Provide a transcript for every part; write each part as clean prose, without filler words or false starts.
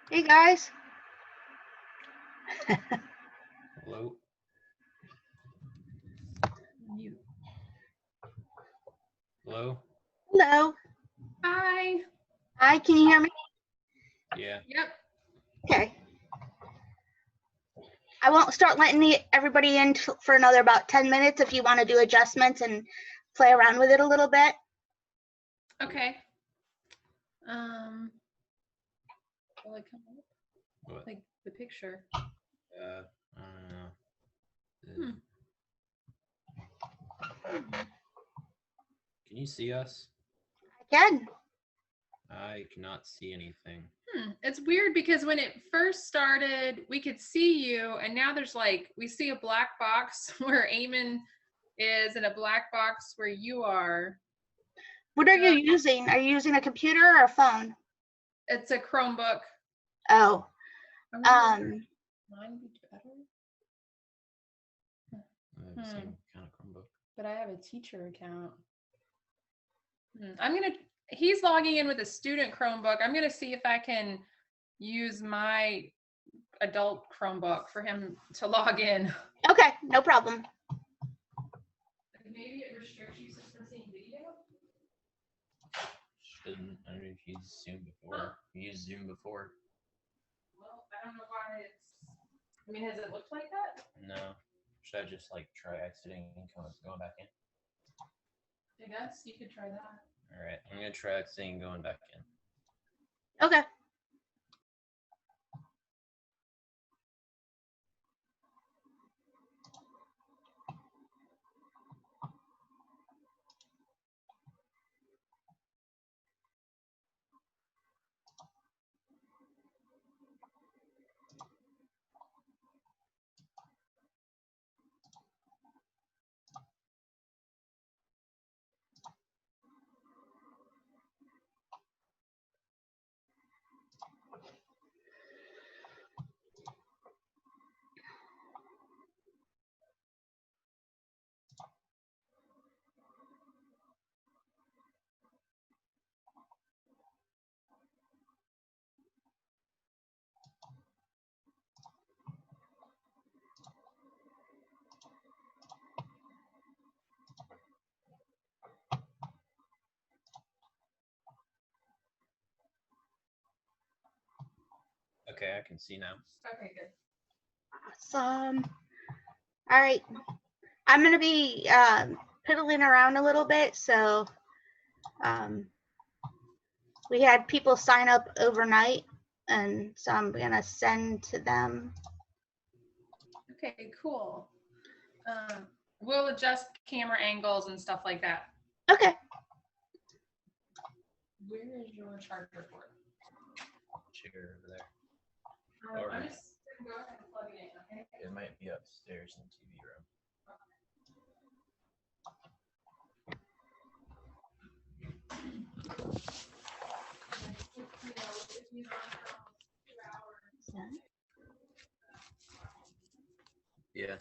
Hey guys. Hello. Mute. Hello. Hello. Hi. Hi, can you hear me? Yeah. Yep. Okay. I won't start letting everybody in for another about 10 minutes if you want to do adjustments and play around with it a little bit. Okay. Will it come up? What? Like the picture. I don't know. Can you see us? I can. I cannot see anything. It's weird because when it first started, we could see you, and now there's like we see a black box where Eamon is and a black box where you are. What are you using? Are you using a computer or a phone? It's a Chromebook. Oh. Mine be better. I have the same kind of Chromebook. But I have a teacher account. He's logging in with a student Chromebook. I'm gonna see if I can use my adult Chromebook for him to log in. Okay, no problem. Maybe it restricts you from seeing video. Shouldn't. I don't know if you used Zoom before. You used Zoom before. Well, I don't know why has it looked like that? No. Should I just like try exiting and going back in? I guess you could try that. All right. I'm gonna try exiting and going back in. Okay. Okay, I can see now. Okay, good. Awesome. All right. I'm going to be piddling around a little bit. So we had people sign up overnight, and so I'm going to send to them. Okay, cool. We'll adjust camera angles and stuff like that. Okay. Where is your charger port? Chair over there. I'm just gonna go ahead and plug it in, okay? It might be upstairs in the TV room. Yeah.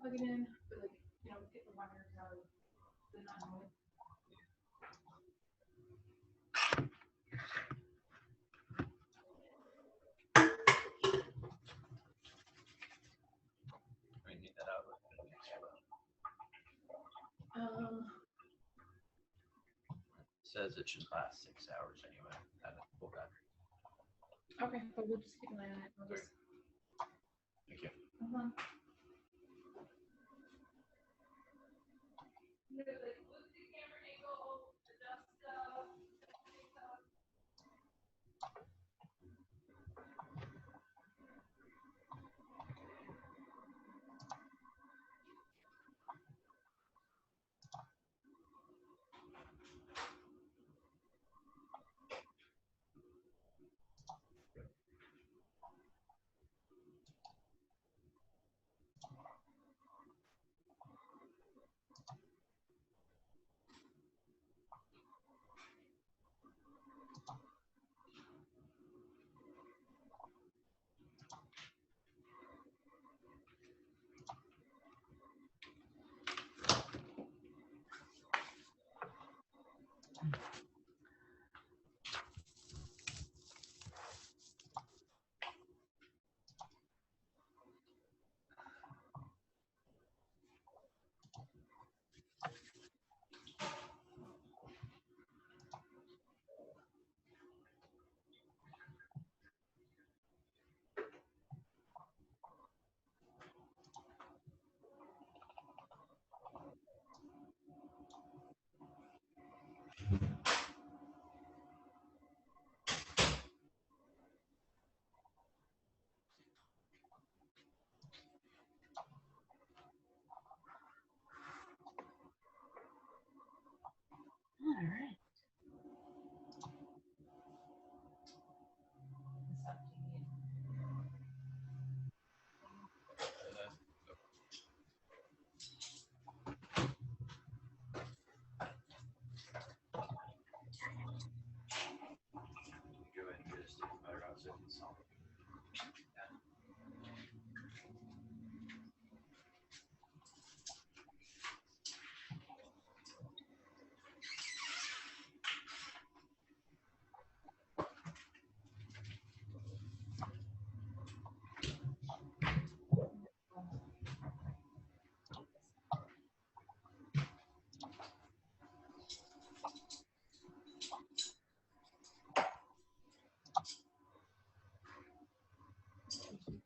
Plug it in, but like, get the wires out. They're not annoying. I need that out. It says it should last 6 hours anyway. At a full battery. Okay, but we'll just keep an eye on it. We'll just. Thank you.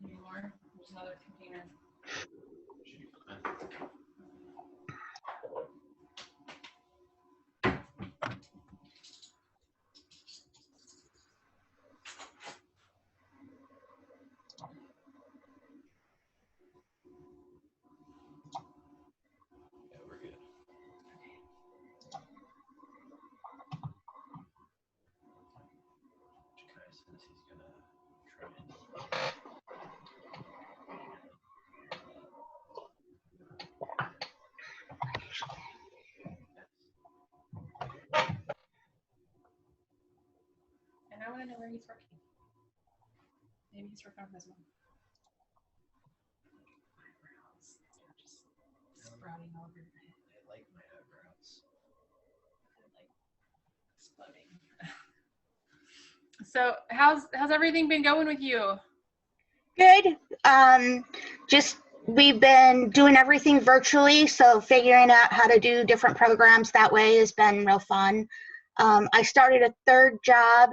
Anymore. There's another container. Yeah, we're good. Kai says he's gonna try and And I want to know where he's working. Maybe he's working on his mom. Eyebrows. They're just sprouting over your head. I like my eyebrows. They're like exploding. So how's everything been going with you? Good. Just we've been doing everything virtually, so figuring out how to do different programs that way has been real fun. I started a third job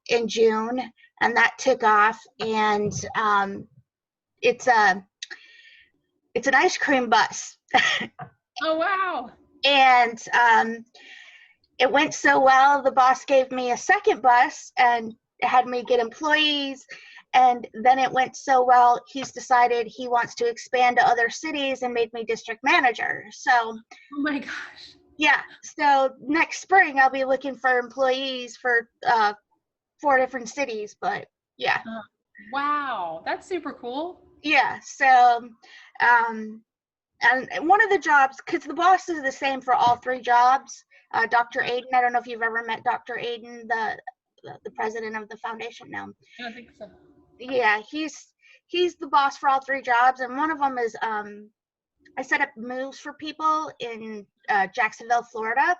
in June, and that took off. And it's an ice cream bus, Oh wow. and it went so well. The boss gave me a second bus and had me get employees. And then it went so well, he's decided he wants to expand to other cities and made me district manager. So, Oh my gosh. yeah. So next spring, I'll be looking for employees for 4 different cities. But yeah. Wow, that's super cool. Yeah. So, and one of the jobs, because the boss is the same for all 3 jobs, Dr. Aiden, I don't know if you've ever met Dr. Aiden, the president of the foundation now. I don't think so. Yeah, he's the boss for all 3 jobs, and one of them is I set up moves for people in Jacksonville, Florida,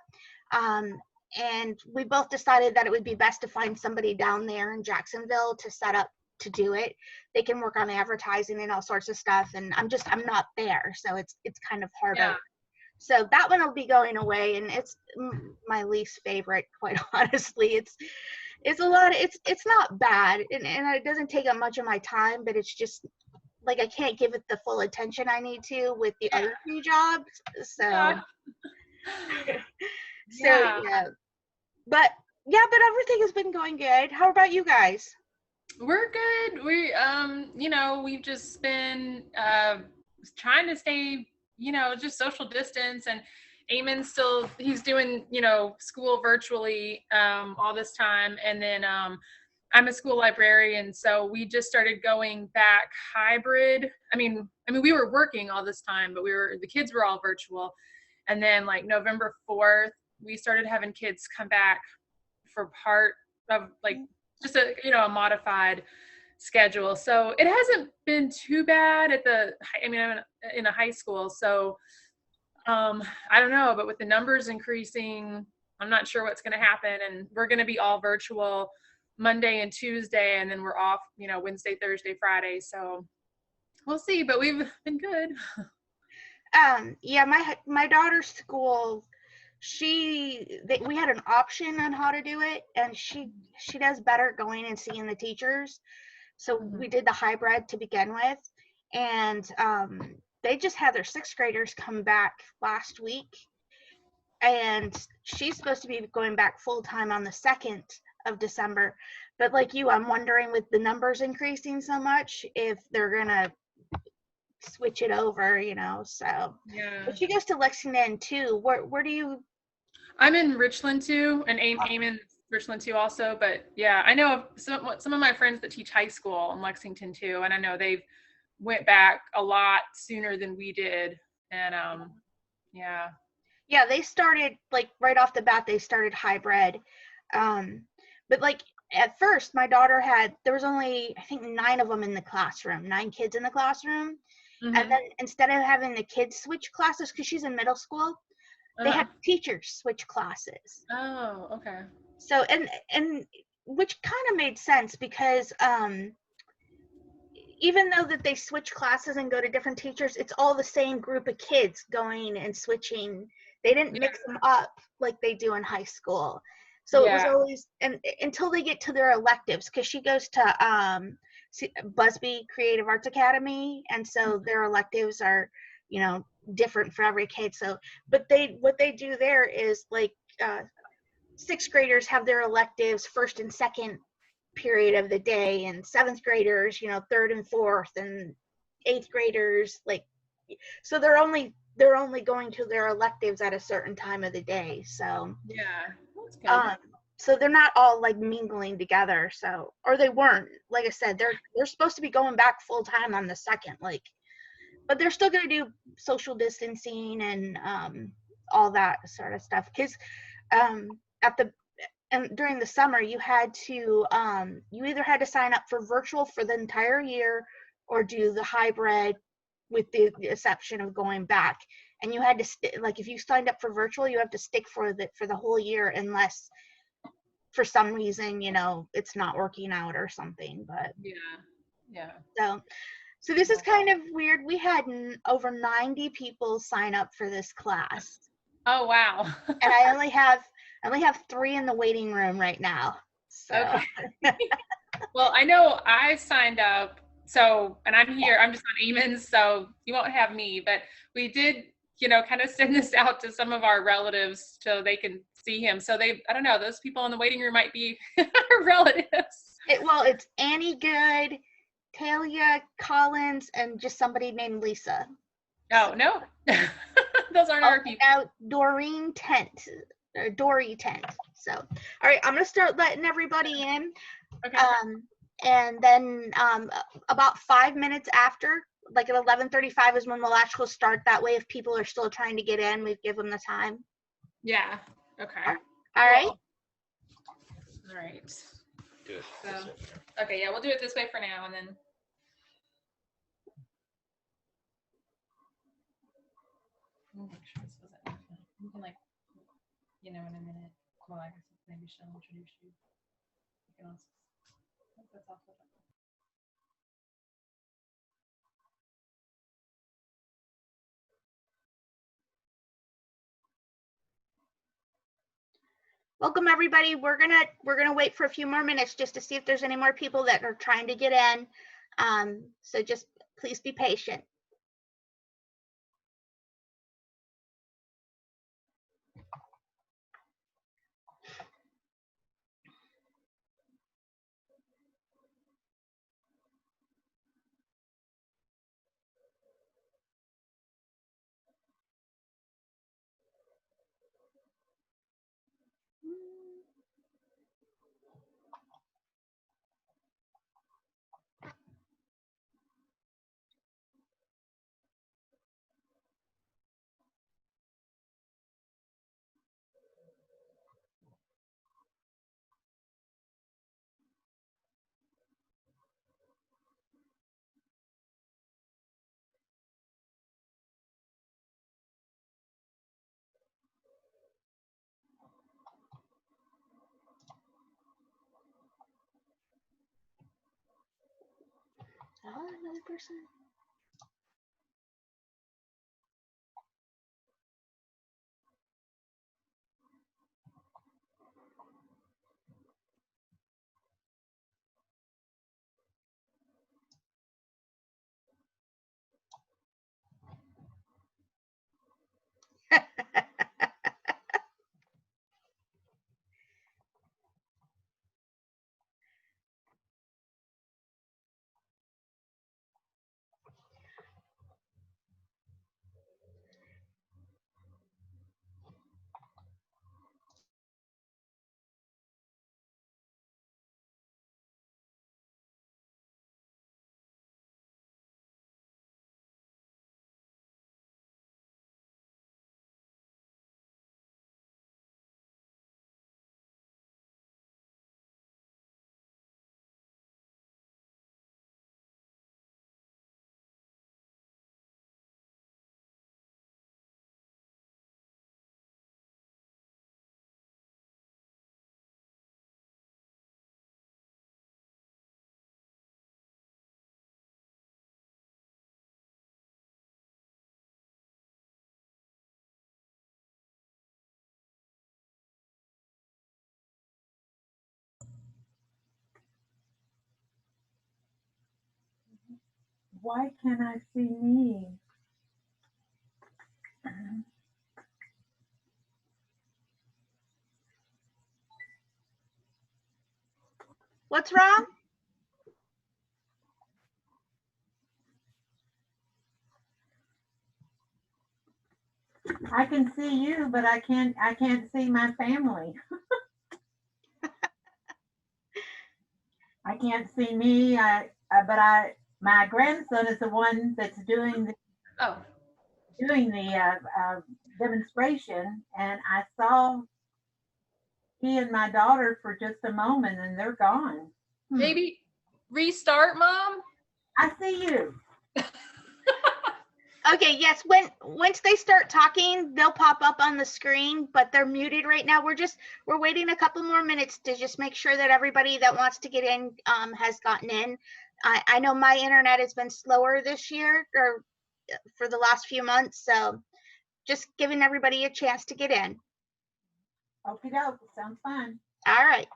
and we both decided that it would be best to find somebody down there in Jacksonville to set up to do it. They can work on advertising and all sorts of stuff, and I'm not there, so it's kind of harder. Yeah. So that one will be going away, and it's my least favorite, quite honestly. It's a lot. It's not bad, and it doesn't take up much of my time, but it's just like I can't give it the full attention I need to with the other 2 jobs. So, Yeah. yeah. But everything has been going good. How about you guys? We're good. We've just been trying to stay, just social distance, and Eamon's he's doing, school virtually all this time. And then I'm a school librarian, so we just started going back hybrid. I mean, we were working all this time, but the kids were all virtual. And then like November 4th, we started having kids come back for part of like just a modified schedule. So it hasn't been too bad I'm in a high school. So I don't know, but with the numbers increasing, I'm not sure what's going to happen. And we're going to be all virtual Monday and Tuesday, and then we're off, Wednesday, Thursday, Friday. So we'll see, but we've been good. Yeah, my daughter's school, we had an option on how to do it, and she does better going and seeing the teachers. So we did the hybrid to begin with, and they just had their 6th graders come back last week, and she's supposed to be going back full time on the 2nd of December. But like you, I'm wondering, with the numbers increasing so much, if they're gonna switch it over, so. Yeah. But she goes to Lexington too. Where do you? I'm in Richland too, and Eamon's Richland too also. But yeah, I know of some of my friends that teach high school in Lexington too, and I know they've went back a lot sooner than we did. And yeah. Yeah, they started like right off the bat. They started hybrid, but like at first my daughter there was only, I think, 9 of them in the classroom, 9 kids in the classroom. And Mhm. then instead of having the kids switch classes, because she's in middle school, they Uh-huh. had teachers switch classes. Oh, okay. So, and which kind of made sense, because even though that they switch classes and go to different teachers, it's all the same group of kids going and switching. They didn't Yeah. mix them up like they do in high school. So it was Yeah. always, and until they get to their electives, because she goes to Busby Creative Arts Academy, and so their electives are, different for every kid. So, but what they do there is, like, 6th graders have their electives first and second period of the day, and 7th graders, third and fourth, and 8th graders, like, so they're only going to their electives at a certain time of the day. So Yeah. That's good. um so they're not all like mingling together, so, or they weren't. Like I said, they're supposed to be going back full time on the 2nd, like, but they're still going to do social distancing and all that sort of stuff, because at the and during the summer you had to you either had to sign up for virtual for the entire year, or do the hybrid with the exception of going back. And you had to like, if you signed up for virtual, you have to stick for the whole year, unless for some reason, it's not working out or something. But Yeah. Yeah. so this is kind of weird. We had over 90 people sign up for this class, Oh, wow. and I only have 3 in the waiting room right now. So Okay. Well, I know I signed up. So, and I'm here, I'm just on Eamon's, so you won't have me, but we did, kind of send this out to some of our relatives so they can see him. So I don't know, those people in the waiting room might be our relatives. it's Annie Good, Talia Collins, and just somebody named Lisa. Oh, no, those aren't our people. Now Doreen Tent, or Dory Tent. So, all right, I'm gonna start letting everybody in. Okay. And then about 5 minutes after, like at 11:35, is when we'll actually start. That way, if people are still trying to get in, we give them the time. Yeah. Okay. All right. Cool. All right. Do it. So, okay, yeah, we'll do it this way for now, and then. Make sure this wasn't. You can, like, in a minute. Well, I guess maybe she'll introduce you. You can also. That's awful. Welcome everybody. We're gonna wait for a few more minutes just to see if there's any more people that are trying to get in. So just please be patient. Oh, another person. Why can't I see me? What's wrong? I can see you, but I can't see my family. I can't see me. My grandson is the one that's doing Oh, the demonstration, and I saw he and my daughter for just a moment, and they're gone. maybe restart, Mom? I see you. Okay, yes, once they start talking, they'll pop up on the screen, but they're muted right now. We're waiting a couple more minutes to just make sure that everybody that wants to get in has gotten in. I know my internet has been slower this year or for the last few months, so just giving everybody a chance to get in. Okie doke, sounds fine. All right.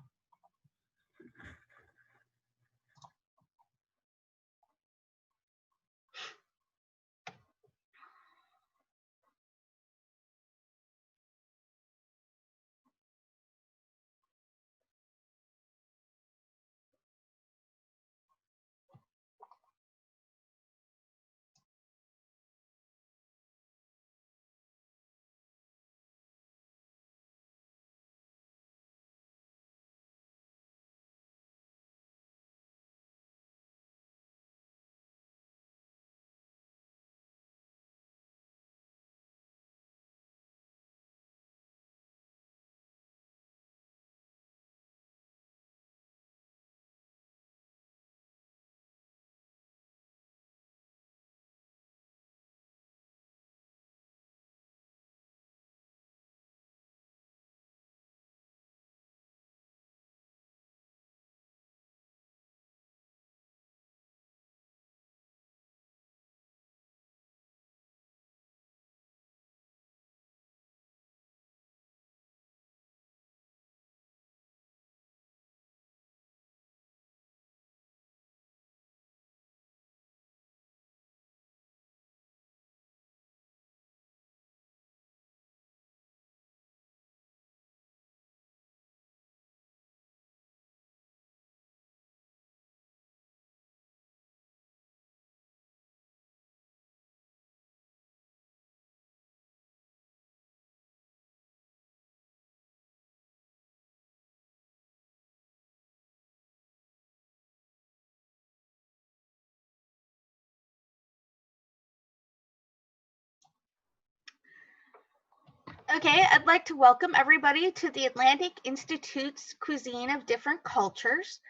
Okay, I'd like to welcome everybody to the Atlantic Institute's Cuisine of Different Cultures.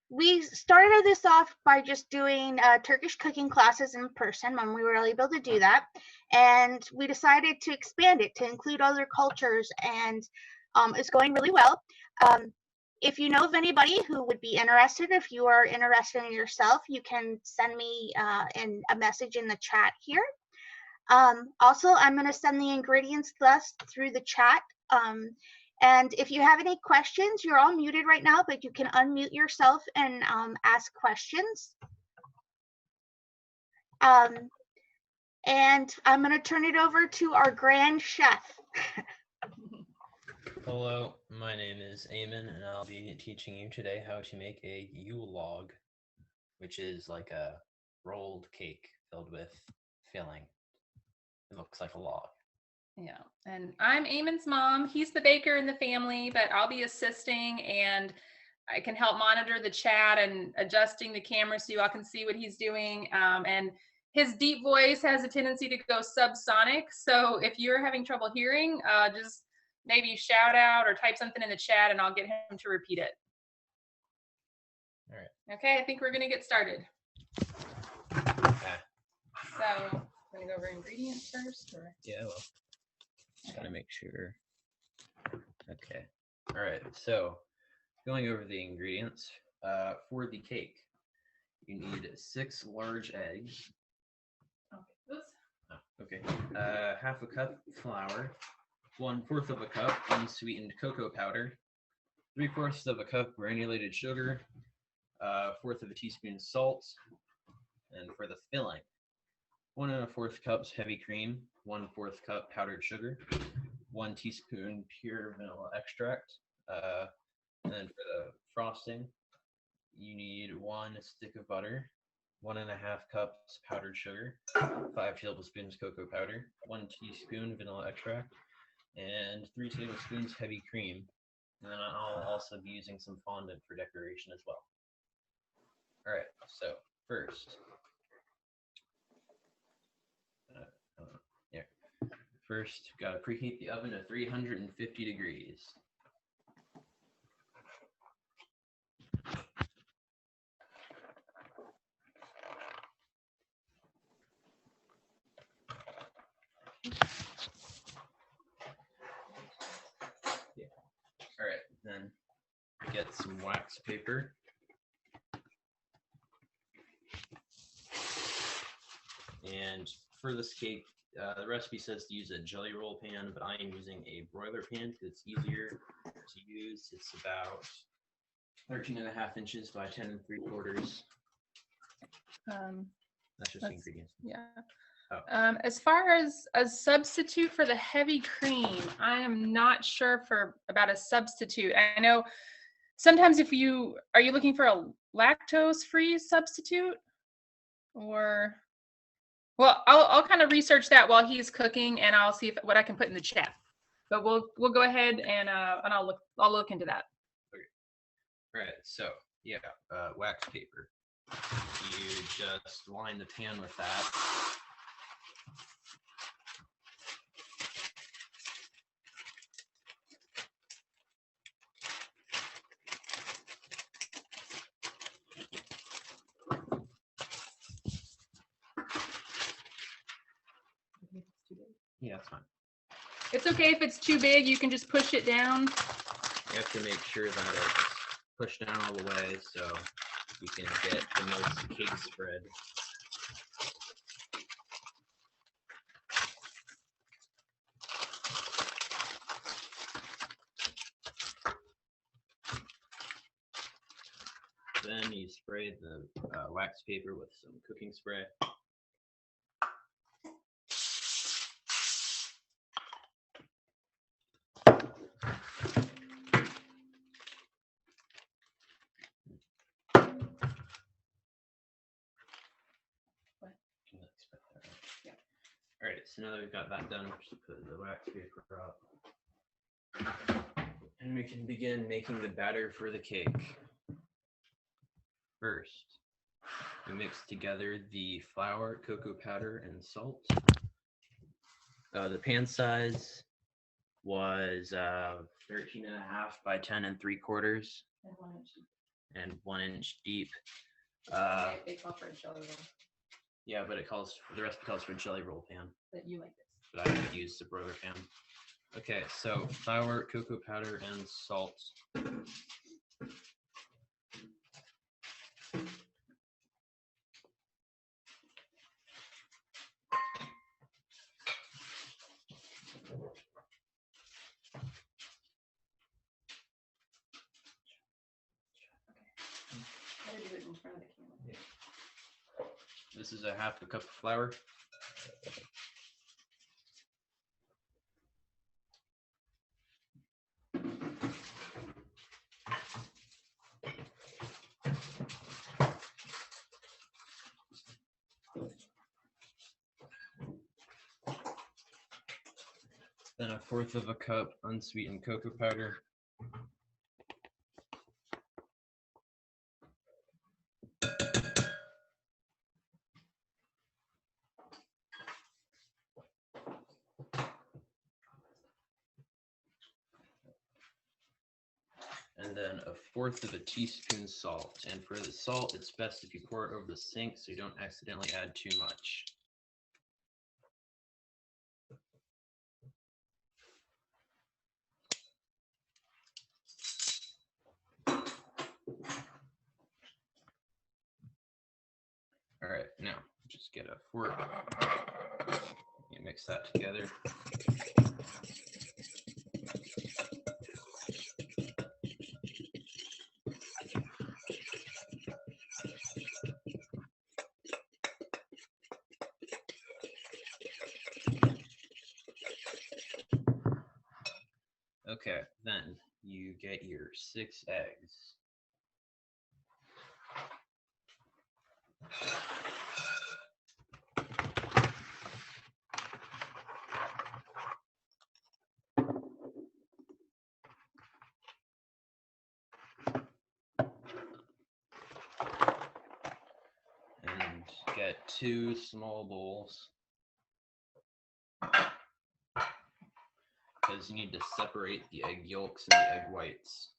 We started this off by just doing Turkish cooking classes in person when we were able to do that. And we decided to expand it to include other cultures, and it's going really well. If you know of anybody who would be interested, if you are interested in yourself, you can send me a message in the chat here. Also, I'm going to send the ingredients list through the chat. And if you have any questions, you're all muted right now, but you can unmute yourself and ask questions. And I'm going to turn it over to our grand chef. Hello, my name is Eamon, and I'll be teaching you today how to make a Yule Log, which is like a rolled cake filled with filling. It looks like a log. Yeah, and I'm Eamon's mom. He's the baker in the family, but I'll be assisting, and I can help monitor the chat and adjusting the camera so you all can see what he's doing. And his deep voice has a tendency to go subsonic, so if you're having trouble hearing, just maybe shout out or type something in the chat and I'll get him to repeat it. All right. Okay, I think we're gonna get started. Okay. So, I'm gonna go over ingredients first, or? Yeah, well, just gotta make sure. Okay. All right. So, going over the ingredients for the cake, you need 6 large eggs. Okay. Half a cup flour, 1/4 of a cup unsweetened cocoa powder, 3/4 of a cup granulated sugar, 1/4 of a teaspoon salt, And for the filling, 1 1/4 cups heavy cream, 1/4 cup powdered sugar, 1 teaspoon pure vanilla extract. And then for the frosting, you need 1 stick of butter, 1 1/2 cups powdered sugar, 5 tablespoons cocoa powder, 1 teaspoon vanilla extract, and 3 tablespoons heavy cream. And then I'll also be using some fondant for decoration as well. All right, so first, first gotta preheat the oven to 350 degrees. All right, then get some wax paper. And for this cake, the recipe says to use a jelly roll pan, but I am using a broiler pan because it's easier to use. It's about 13.5 inches by 10 3/4. That's just ingredients. Yeah. Oh. As far as a substitute for the heavy cream, I am not sure about a substitute. I know sometimes are you looking for a lactose-free substitute? Or, well, I'll kind of research that while he's cooking, and I'll see what I can put in the chat. But we'll go ahead and I'll look into that. Okay. All right. So yeah, wax paper. You just line the pan with that. Yeah, that's fine. It's okay if it's too big. You can just push it down. You have to make sure that it's pushed down all the way so you can get the most cake spread. Then you spray the wax paper with some cooking spray. All right, so now that we've got that done, we'll just put the wax paper up. And we can begin making the batter for the cake. First, we mix together the flour, cocoa powder, and salt. The pan size was 13.5 by 10 3/4 and 1 inch deep. They call for a jelly roll. Yeah, but the recipe calls for a jelly roll pan. But you like this. But I would use the broiler pan. Okay, so flour, cocoa powder, and salt. How to do it in front of the camera. This is a 1/2 cup of flour. Then 1/4 cup unsweetened cocoa powder. And then 1/4 teaspoon salt. And for the salt, it's best if you pour it over the sink so you don't accidentally add too much. All right, now just get a fork. You mix that together. Okay, then you get your 6 eggs. And get 2 small bowls. Because you need to separate the egg yolks and the egg whites.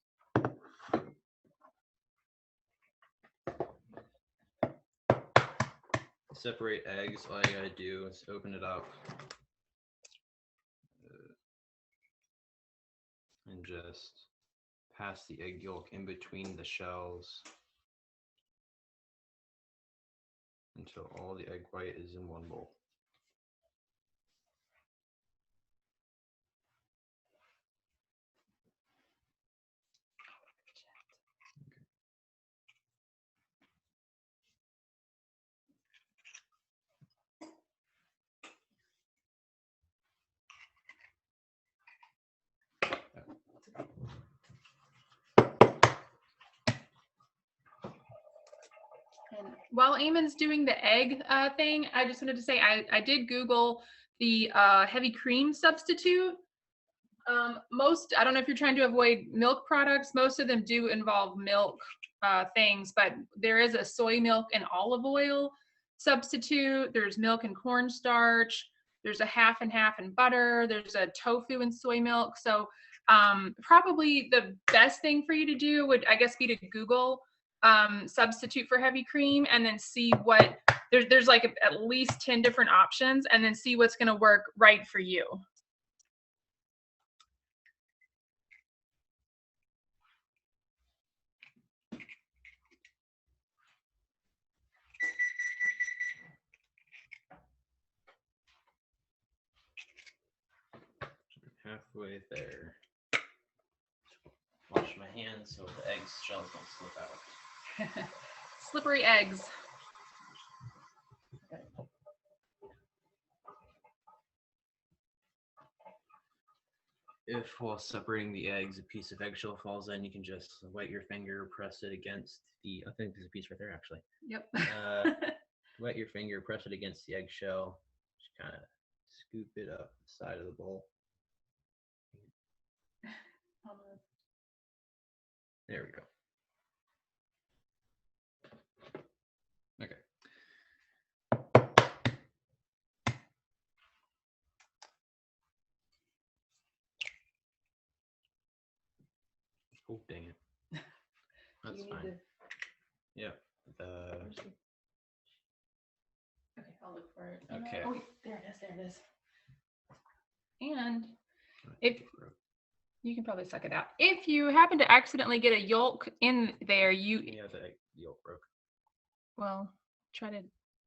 Separate eggs, all you gotta do is open it up and just pass the egg yolk in between the shells until all the egg white is in one bowl. And while Eamon's doing the egg thing, I just wanted to say I did Google the heavy cream substitute. Most, I don't know if you're trying to avoid milk products, most of them do involve milk things, but there is a soy milk and olive oil substitute. There's milk and cornstarch. There's a half and half in butter. There's a tofu and soy milk. So probably the best thing for you to do would, I guess, be to Google substitute for heavy cream and then see what, there's like at least 10 different options, and then see what's going to work right for you. Halfway there. Wash my hands so the egg shells don't slip out. Slippery eggs. If while separating the eggs, a piece of eggshell falls in, you can just wet your finger, press it against the, I think there's a piece right there actually. Yep. Wet your finger, press it against the eggshell, just kind of scoop it up the side of the bowl. There we go. Okay. Oh, dang it. That's fine. Yep. Okay, I'll look for it. Okay. Oh, wait, there it is. And if you can probably suck it out. If you happen to accidentally get a yolk in there, Yeah, the yolk broke. well,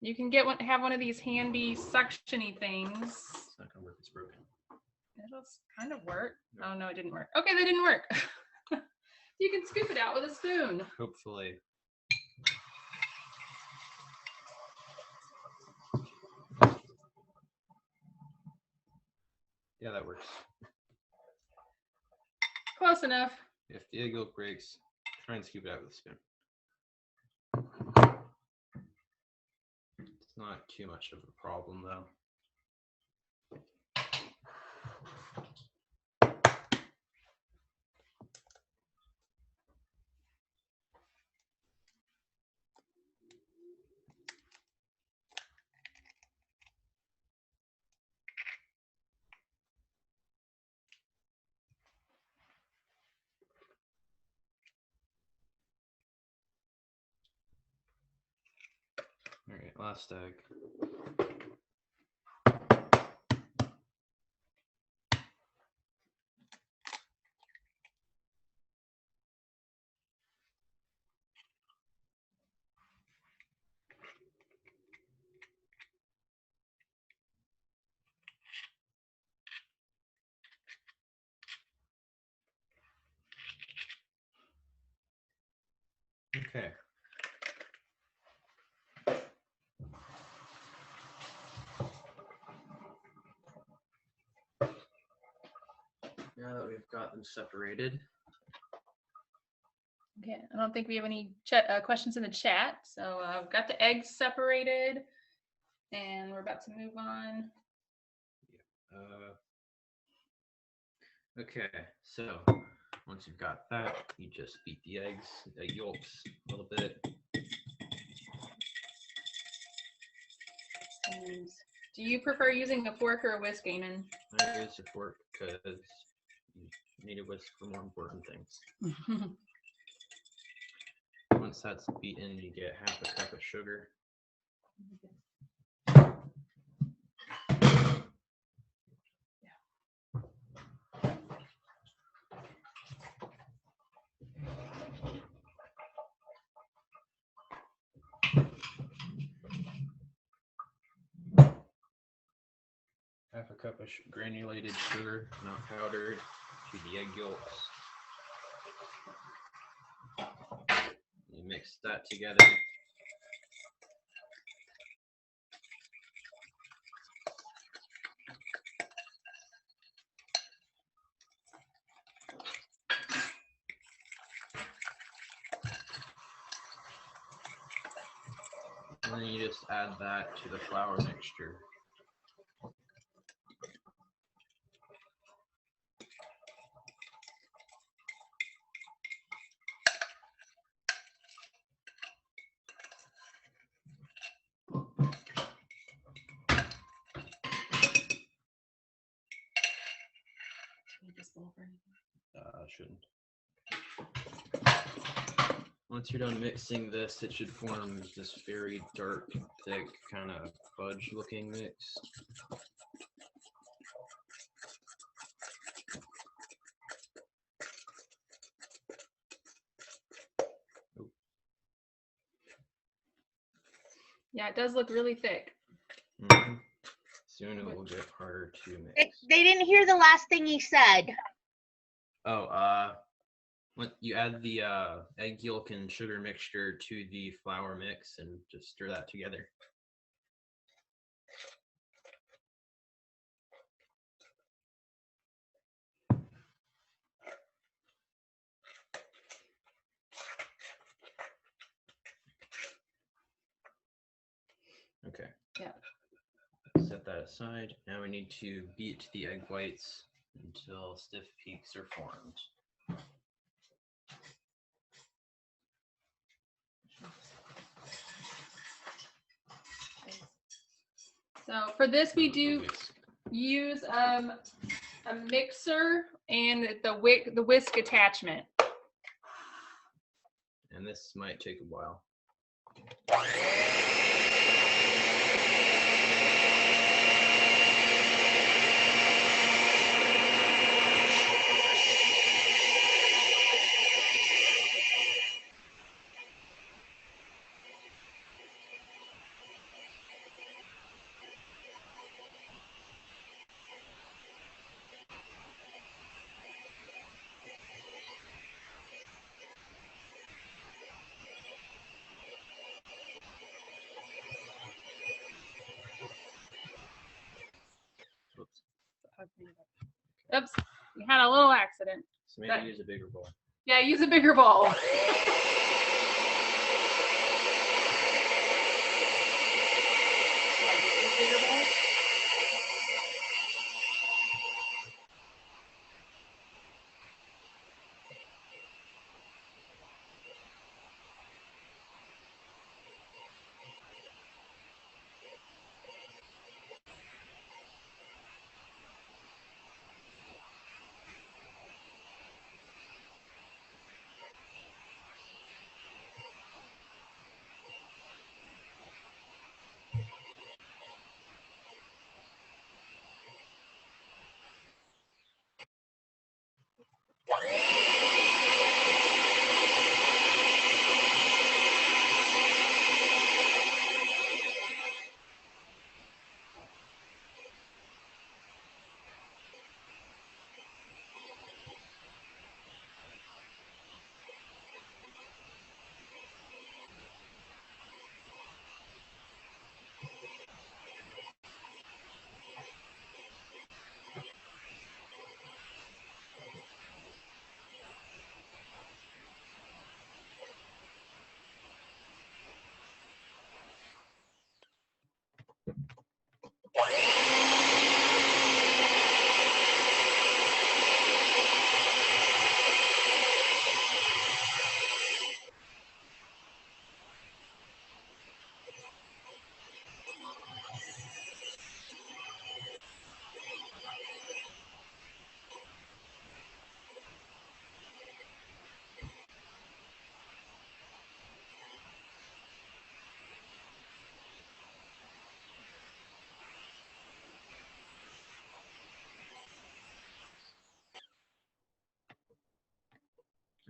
you can get have one of these handy suctiony things. It's not gonna work, it's broken. It'll kind of work. Oh no, it didn't work. Okay, that didn't work. You can scoop it out with a spoon. Hopefully. Yeah, that works. Close enough. If the egg yolk breaks, try and scoop it out with a spoon. It's not too much of a problem though. All right, last egg. Okay. we've got them separated. Okay, I don't think we have any questions in the chat. So I've got the eggs separated and we're about to move on. Okay, so once you've got that, you just beat the egg yolks a little bit. And do you prefer using a fork or a whisk, Eamon? I use a fork because you need a whisk for more important things. Once that's beaten, you get half a cup of sugar. Half a cup of granulated sugar, not powdered, to the egg yolks. You mix that together. And then you just add that to the flour mixture. Shouldn't. Once you're done mixing this, it should form this very dark, thick, kind of fudge-looking mix. Yeah, it does look really thick. Mm-hmm. Soon it will get harder to mix. They didn't hear the last thing he said. Oh, when you add the egg yolk and sugar mixture to the flour mix and just stir that together. Okay. Yeah. Set that aside. Now we need to beat the egg whites until stiff peaks are formed. So for this, we do use a mixer and the whisk attachment. And this might take a while. Oops, we had a little accident. So maybe use a bigger bowl. Yeah, use a bigger bowl.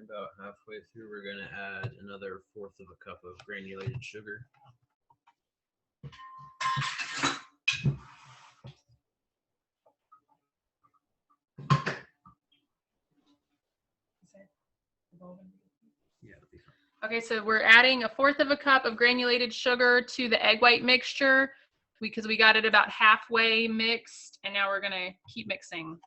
About halfway through, we're going to add another 1/4 of a cup of granulated sugar. Yeah, it'll be fine. Okay, so we're adding 1/4 of a cup of granulated sugar to the egg white mixture because we got it about halfway mixed, and now we're gonna keep mixing.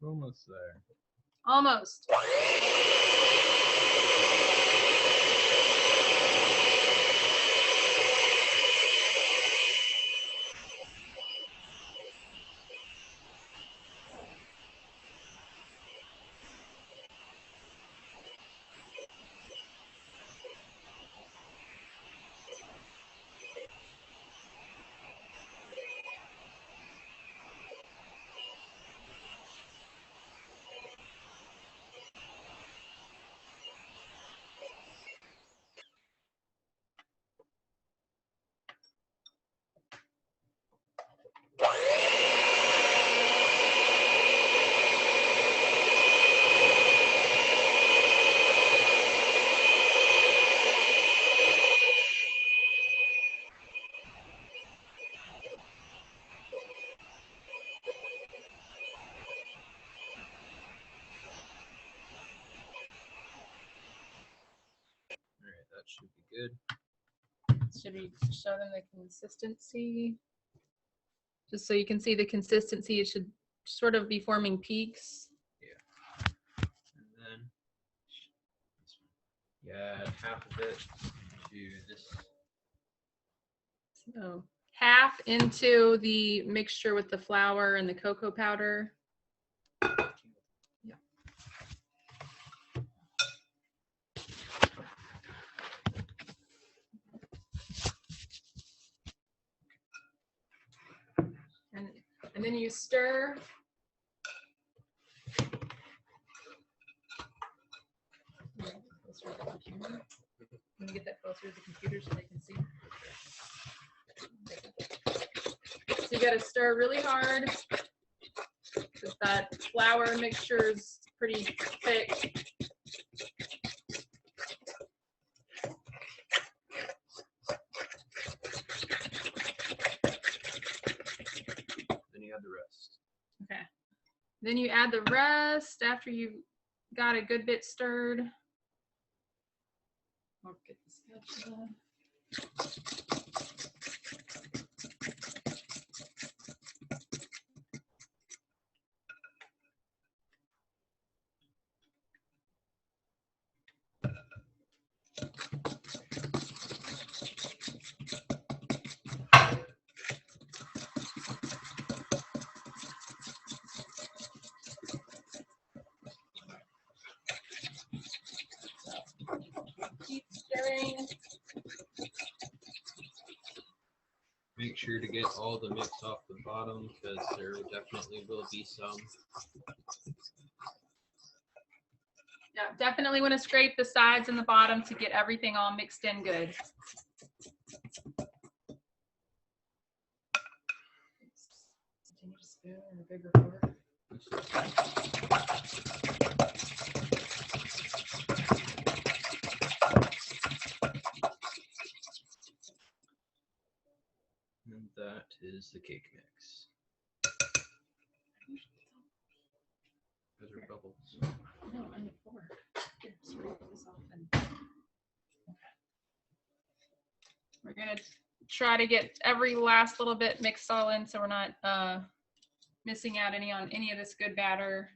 Almost there. Almost. All right, that should be good. Should we show them the consistency? Just so you can see the consistency, it should sort of be forming peaks. And then you add half of it to this. So half into the mixture with the flour and the cocoa powder. And then you stir. Let me get that closer to the computer so they can see. So you got to stir really hard because that flour mixture is pretty thick. Then you add the rest. Okay. Then you add the rest after you got a good bit stirred. I'll get the spatula. Keep stirring. Make sure to get all the mix off the bottom because there definitely will be some. Yeah, definitely want to scrape the sides and the bottom to get everything all mixed in good. Continue to spoon in a bigger fork. And that is the cake mix. Those are bubbles. We're gonna try to get every last little bit mixed all in so we're not missing out on any of this good batter.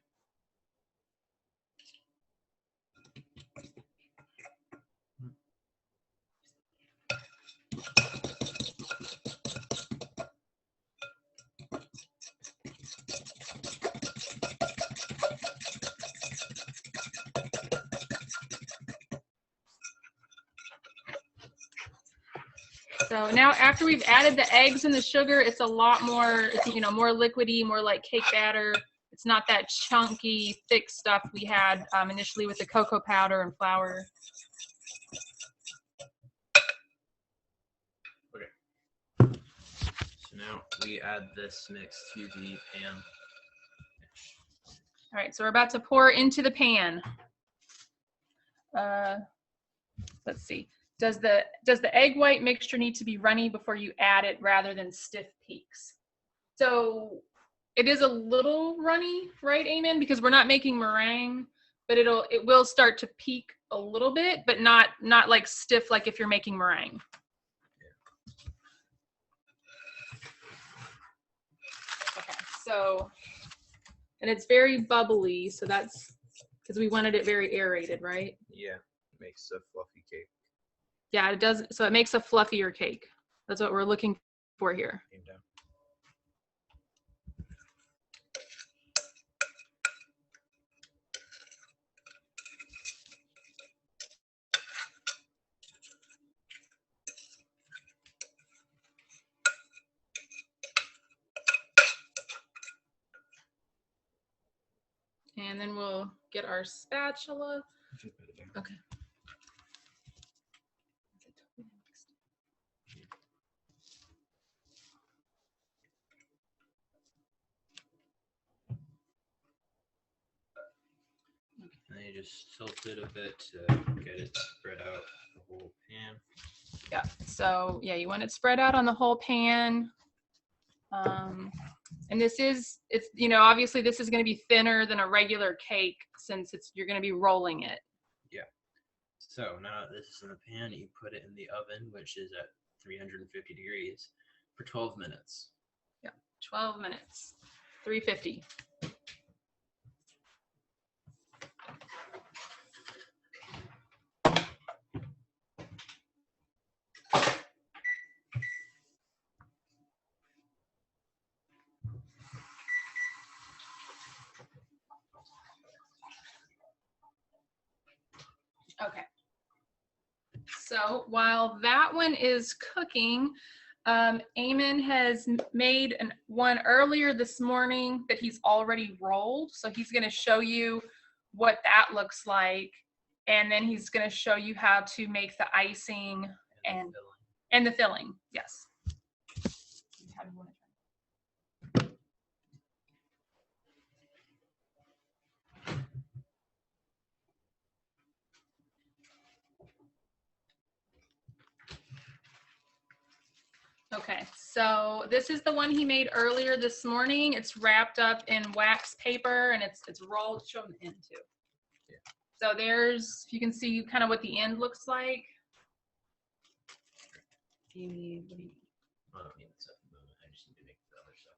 So now after we've added the eggs and the sugar, it's a lot more, more liquidy, more like cake batter. It's not that chunky, thick stuff we had initially with the cocoa powder and flour. Okay. So now we add this mix to the pan. All right, so we're about to pour into the pan. Let's see. Does the egg white mixture need to be runny before you add it rather than stiff peaks? So it is a little runny, right, Eamon? Because we're not making meringue, but it will start to peak a little bit, but not like stiff like if you're making meringue. Okay, so, and it's very bubbly, so that's because we wanted it very aerated, right? Yeah, makes a fluffy cake. Yeah, it does. So it makes a fluffier cake. That's what we're looking for here. Came down. And then we'll get our spatula. Okay. And then you just tilt it a bit to get it spread out the whole pan. Yeah. So yeah, you want it spread out on the whole pan. And it's obviously this is going to be thinner than a regular cake since you're going to be rolling it. Yeah. So now that this is in the pan, you put it in the oven, which is at 350 degrees for 12 minutes. Yeah, 12 minutes, 350. Okay. So while that one is cooking, Eamon has made one earlier this morning that he's already rolled. So he's going to show you what that looks like. And then he's going to show you how to make the icing and the filling. Yes. How do you want to try? Okay, so this is the one he made earlier this morning. It's wrapped up in wax paper and it's rolled. Show them the end too. Yeah. So there's, you can see kind of what the end looks like. What do you need? I don't need this at the moment. I just need to make the other stuff.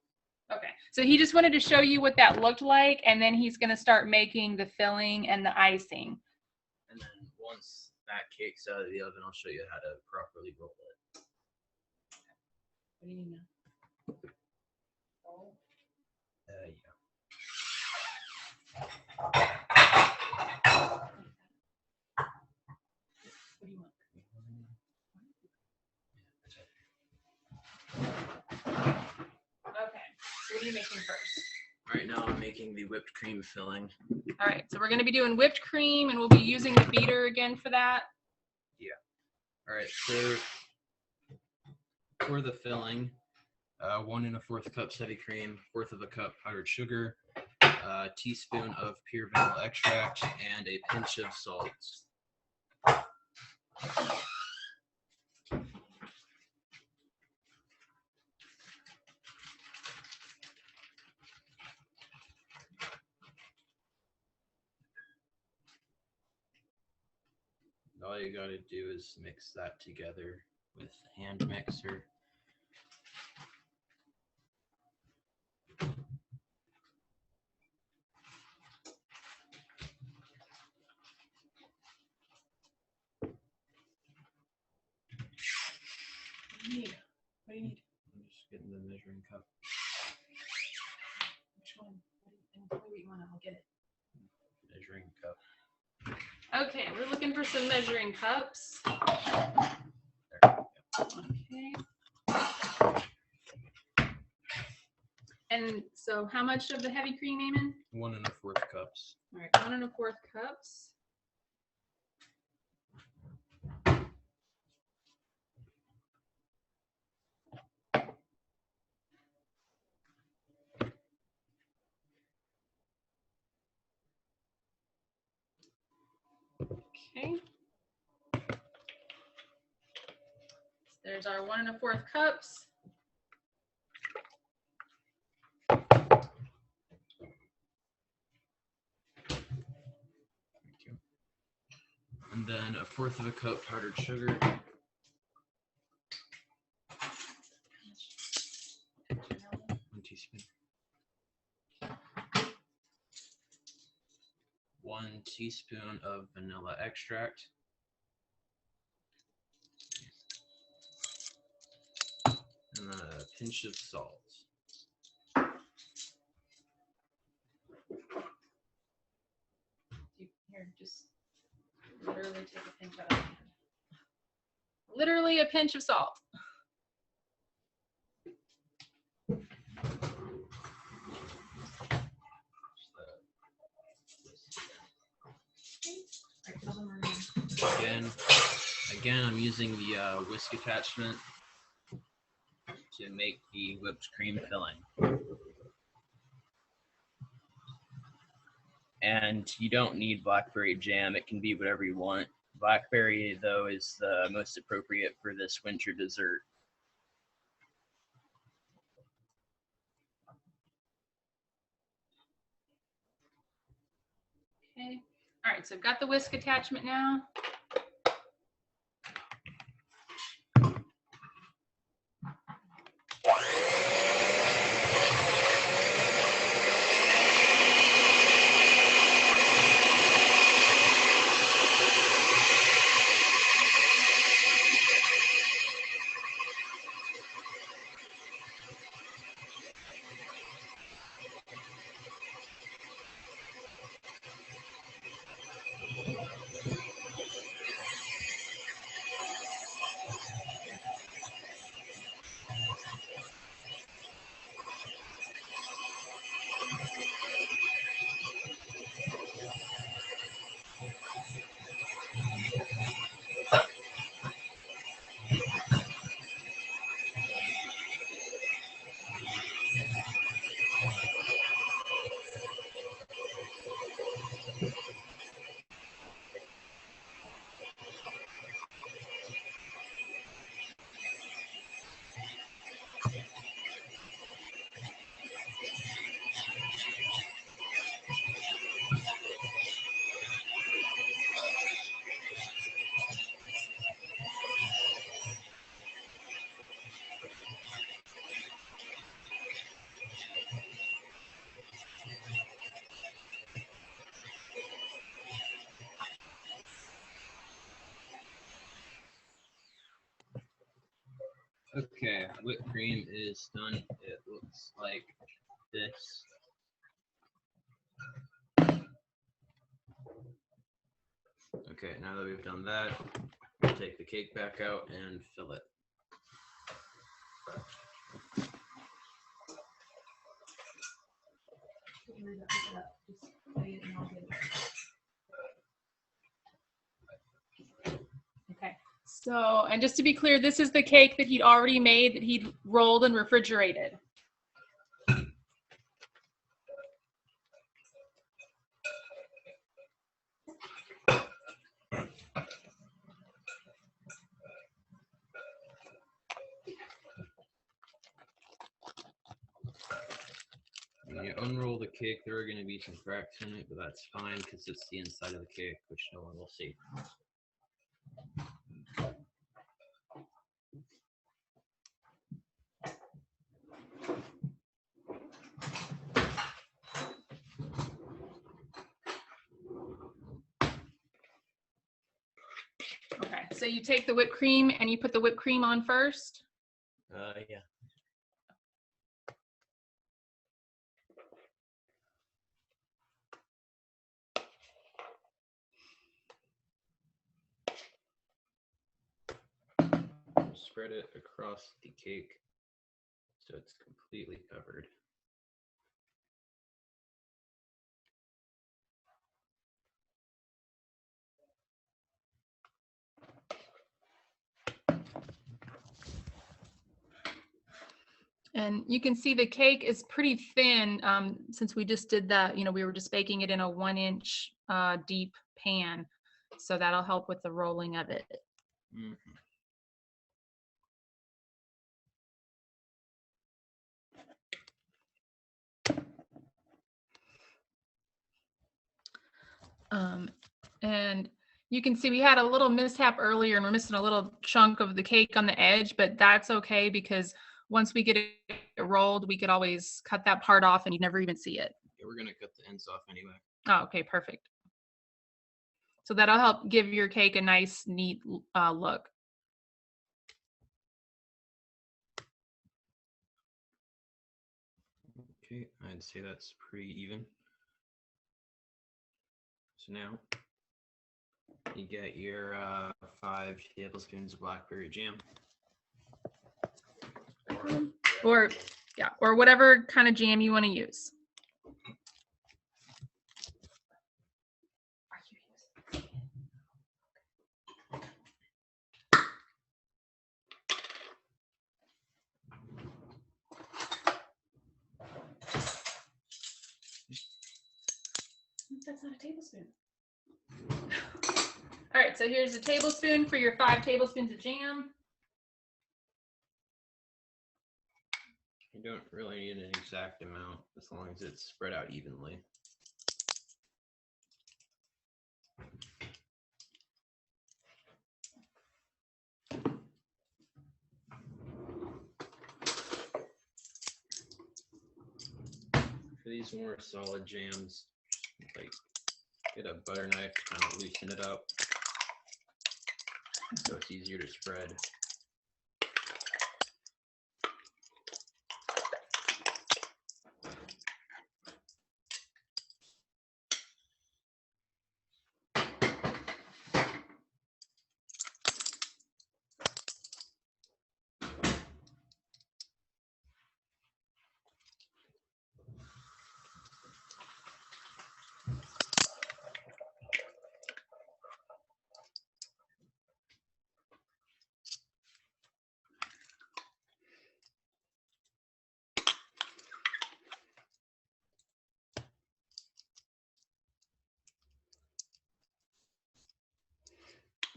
Okay, so he just wanted to show you what that looked like, and then he's going to start making the filling and the icing. And then once that cake's out of the oven, I'll show you how to properly roll it. What do you need now? What do you want? Okay, so what are you making first? Right now I'm making the whipped cream filling. All right, so we're going to be doing whipped cream, and we'll be using the beater again for that. Yeah. All right, so for the filling, 1 1/4 cups heavy cream, 1/4 cup powdered sugar, a teaspoon of pure vanilla extract, and a pinch of salt. All you gotta do is mix that together with hand mixer. What do you need? What do you need? I'm just getting the measuring cup. Which one? And tell me what you want. I'll get it. Measuring cup. Okay, we're looking for some measuring cups. There. Okay. And so how much of the heavy cream, Eamon? 1 1/4 cups. All right, 1 1/4 cups. Okay. There's our 1 1/4 cups. Thank you. And then 1/4 cup powdered sugar. 1 teaspoon. 1 teaspoon of vanilla extract. And then a pinch of salt. Here, just literally take a pinch out of my hand. Literally a pinch of salt. Again, I'm using the whisk attachment to make the whipped cream filling. And you don't need blackberry jam. It can be whatever you want. Blackberry, though, is the most appropriate for this winter dessert. Okay. All right, so I've got the whisk attachment now. Okay, whipped cream is done. It looks like this. Okay, now that we've done that, we'll take the cake back out and fill it. Okay. So, and just to be clear, this is the cake that he'd already made that he'd rolled and refrigerated. When you unroll the cake, there are going to be some cracks in it, but that's fine because it's the inside of the cake, which no one will see. So you take the whipped cream and you put the whipped cream on first? Yeah. Spread it across the cake so it's completely covered. And you can see the cake is pretty thin since we just did that. We were just baking it in a 1-inch deep pan. So that'll help with the rolling of it. Mm-hmm. And you can see we had a little mishap earlier and we're missing a little chunk of the cake on the edge, but that's okay because once we get it rolled, we could always cut that part off and you'd never even see it. Yeah, we're gonna cut the ends off anyway. Oh, okay, perfect. So that'll help give your cake a nice, neat look. Okay, I'd say that's pretty even. So now you get your 5 tablespoons of blackberry jam. Or whatever kind of jam you want to use. That's not a tablespoon. All right, so here's a tablespoon for your 5 tablespoons of jam. You don't really need an exact amount as long as it's spread out evenly. For these more solid jams, like get a butter knife to kind of loosen it up so it's easier to spread.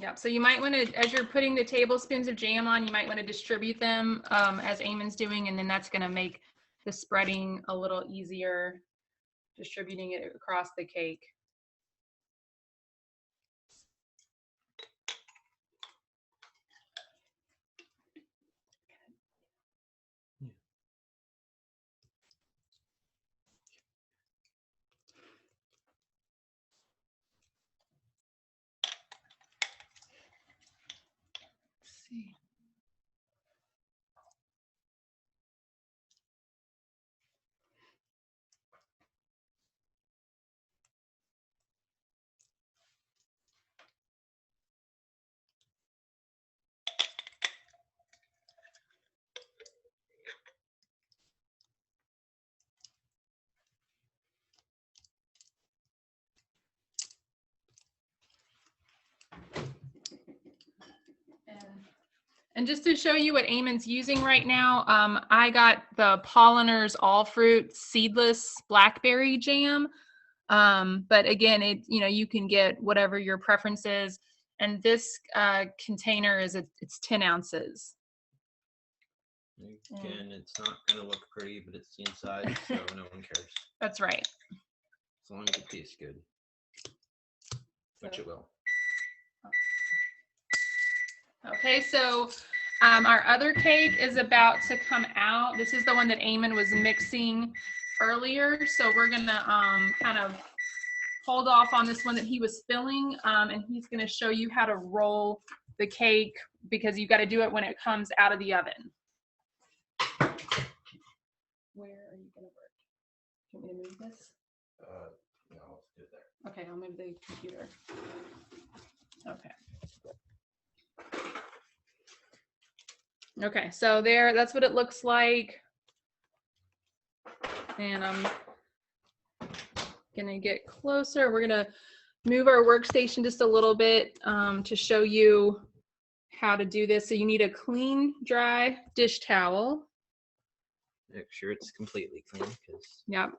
Yeah, so you might want to, as you're putting the tablespoons of jam on, you might want to distribute them as Eamon's doing, and then that's going to make the spreading a little easier, distributing it across the cake. Let's see. And just to show you what Eamon's using right now, I got the Polliners All Fruit Seedless Blackberry Jam. But again, you can get whatever your preference is. And this container it's 10 ounces. Again, it's not going to look pretty, but it's the inside, so no one cares. That's right. As long as it tastes good, which it will. Okay, so our other cake is about to come out. This is the one that Eamon was mixing earlier. So we're gonna kind of hold off on this one that he was filling, and he's gonna show you how to roll the cake because you got to do it when it comes out of the oven. Where are you going to work? Do you want me to move this? No, let's do it there. Okay, I'll move the computer. Okay. Okay, so there, that's what it looks like. And I'm gonna get closer. We're gonna move our workstation just a little bit to show you how to do this. So you need a clean, dry dish towel. Make sure it's completely clean because Yep.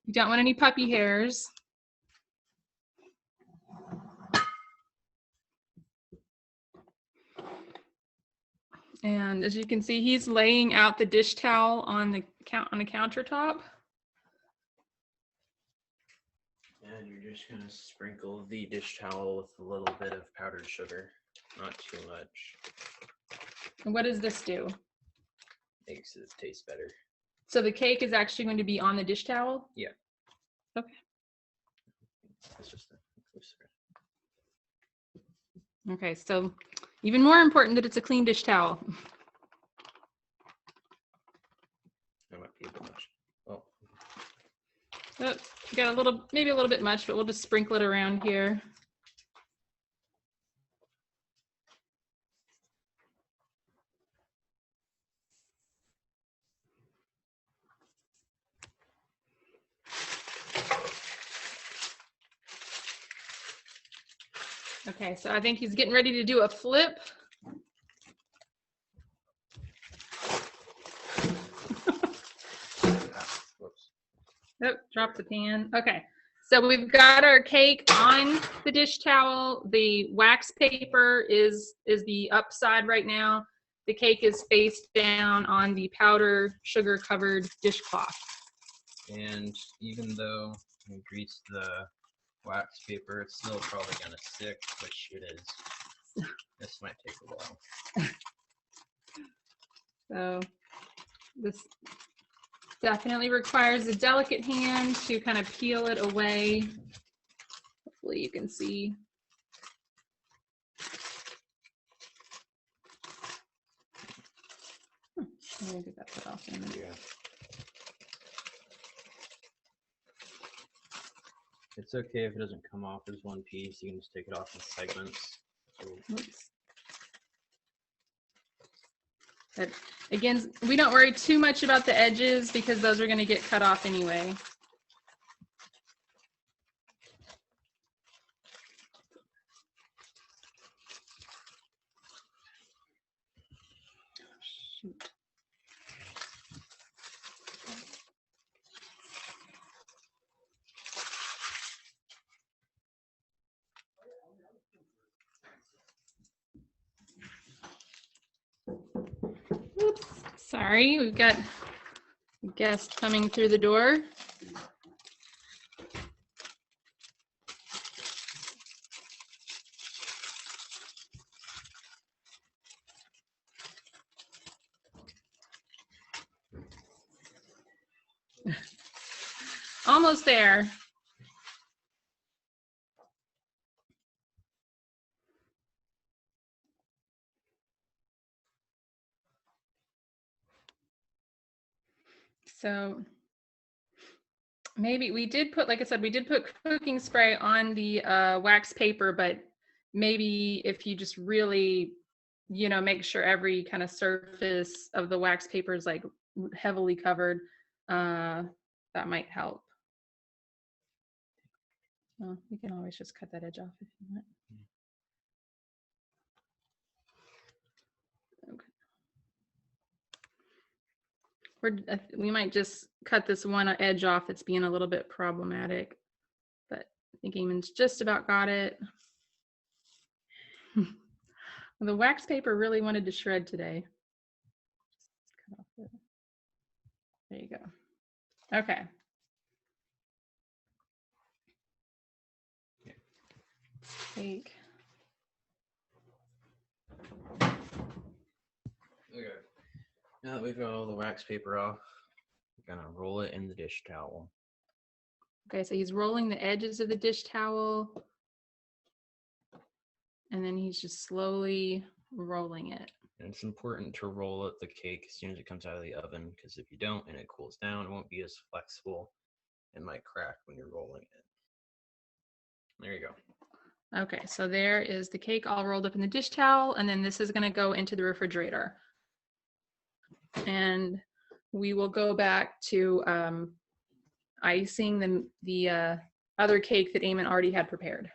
You don't want any puppy hairs. And as you can see, he's laying out the dish towel on the countertop. and you're just gonna sprinkle the dish towel with a little bit of powdered sugar, not too much. And what does this do? Makes it taste better. So the cake is actually going to be on the dish towel? Yeah. Okay. It's just a Okay, so even more important that it's a clean dish towel. That might be a bit much. Oh, Oh, got a little, maybe a little bit much, but we'll just sprinkle it around here. Okay, so I think he's getting ready to do a flip. whoops. Oh, dropped the pan. Okay, so we've got our cake on the dish towel. The wax paper is the upside right now. The cake is face down on the powder sugar covered dishcloth. And even though we greased the wax paper, it's still probably gonna stick, which it is. This might take a while. So this definitely requires a delicate hand to kind of peel it away. Hopefully you can see. I'm gonna get that put off in a minute. Yeah. It's okay if it doesn't come off as one piece. You can just take it off in segments. Oops. But again, we don't worry too much about the edges because those are going to get cut off anyway. Shoot. Oops, sorry, we've got a guest coming through the door. Almost there. So maybe we did put, like I said, we did put cooking spray on the wax paper, but maybe if you just really, you know, make sure every kind of surface of the wax paper is like heavily covered, that might help. Well, you can always just cut that edge off if you want. Okay. We might just cut this one edge off. It's being a little bit problematic, but I think Eamon's just about got it. The wax paper really wanted to shred today. Cut off there you go. Okay. Take. Okay. Now that we've got all the wax paper off, we're gonna roll it in the dish towel. Okay, so he's rolling the edges of the dish towel. And then he's just slowly rolling it. And it's important to roll up the cake as soon as it comes out of the oven, because if you don't and it cools down, it won't be as flexible. It might crack when you're rolling it. There you go. Okay, so there is the cake all rolled up in the dish towel, and then this is going to go into the refrigerator. And we will go back to icing the other cake that Eamon already had prepared.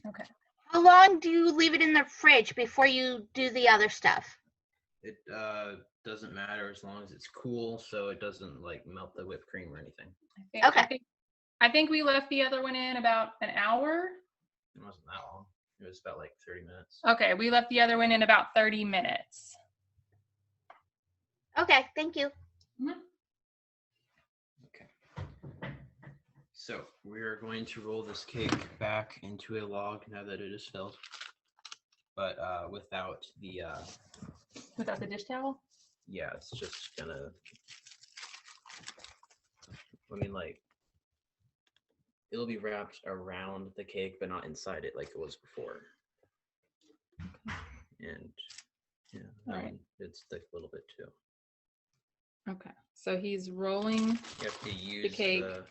Okay. How long do you leave it in the fridge before you do the other stuff? It doesn't matter as long as it's cool, so it doesn't like melt the whipped cream or anything. I think we left the other one in about an hour. It wasn't that long. It was about like 30 minutes. Okay, we left the other one in about 30 minutes. Okay, thank you. Okay. So we're going to roll this cake back into a log now that it is filled, but without the dish towel? Yeah, it's just gonna, I mean, like, it'll be wrapped around the cake, but not inside it like it was before. And yeah, Alright. it's thick a little bit too. Okay, so he's rolling. You have to use cake. the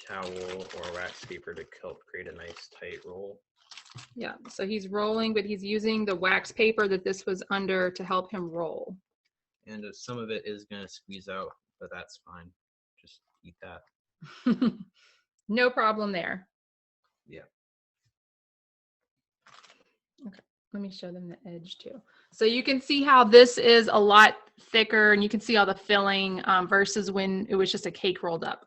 towel or wax paper to help create a nice tight roll. Yeah, so he's rolling, but he's using the wax paper that this was under to help him roll. And some of it is gonna squeeze out, but that's fine. Just eat that. No problem there. Yeah. Okay, let me show them the edge too. So you can see how this is a lot thicker, and you can see all the filling versus when it was just a cake rolled up.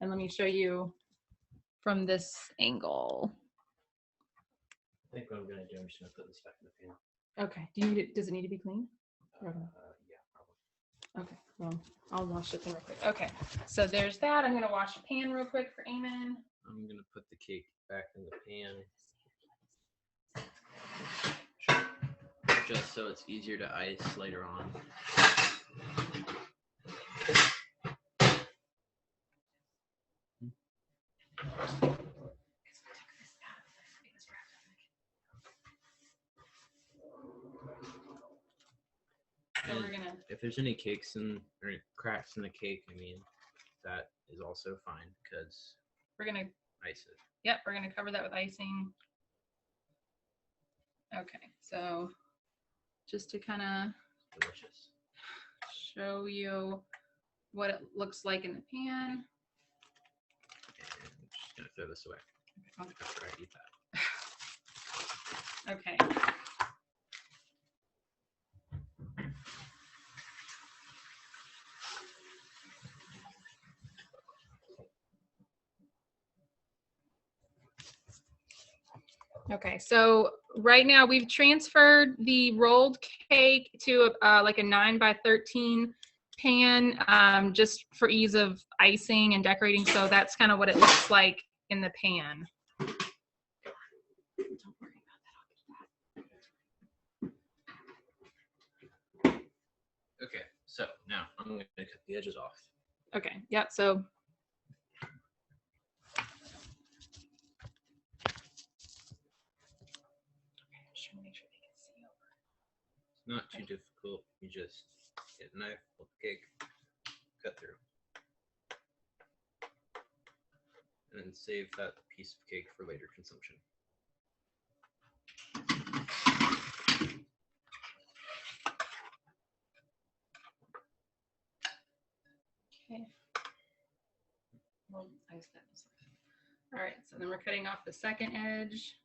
And let me show you from this angle. I think what I'm gonna do, I'm just gonna put this back in the pan. Okay, does it need to be clean? Yeah, probably. Okay, well, I'll wash it then real quick. Okay, so there's that. I'm gonna wash the pan real quick for Eamon. I'm gonna put the cake back in the pan, just so it's easier to ice later on. So we're gonna. If there's any cakes or cracks in the cake, I mean, that is also fine because We're gonna. ice it. Yep, we're gonna cover that with icing. Okay, so just to kind of Delicious. show you what it looks like in the pan. And I'm just gonna throw this away after I eat that. Okay. Okay, so right now we've transferred the rolled cake to like a 9x13 pan just for ease of icing and decorating. So that's kind of what it looks like in the pan. Don't worry about that. Okay, so now I'm gonna cut the edges off. Okay, yep, so. It's not too difficult. You just get a knife, pull the cake, cut through. And then save that piece of cake for later consumption. Okay. Well, all right, so then we're cutting off the second edge.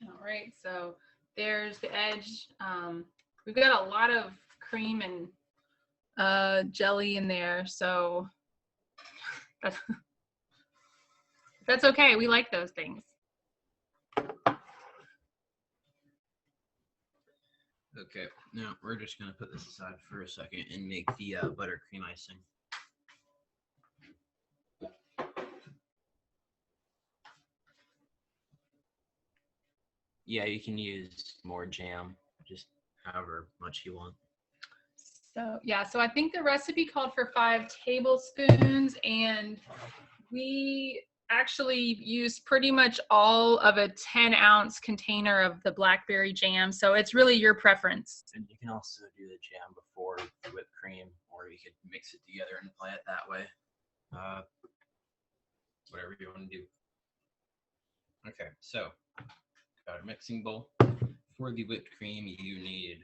All right, so there's the edge. We've got a lot of cream and jelly in there, so that's okay. We like those things. Okay, now we're just gonna put this aside for a second and make the buttercream icing. Yeah, you can use more jam, just however much you want. So yeah, so I think the recipe called for 5 tablespoons, and we actually used pretty much all of a 10-ounce container of the blackberry jam. So it's really your preference. And you can also do the jam before the whipped cream, or you could mix it together and apply it that way. Whatever you want to do. Okay, so got a mixing bowl. For the whipped cream, you need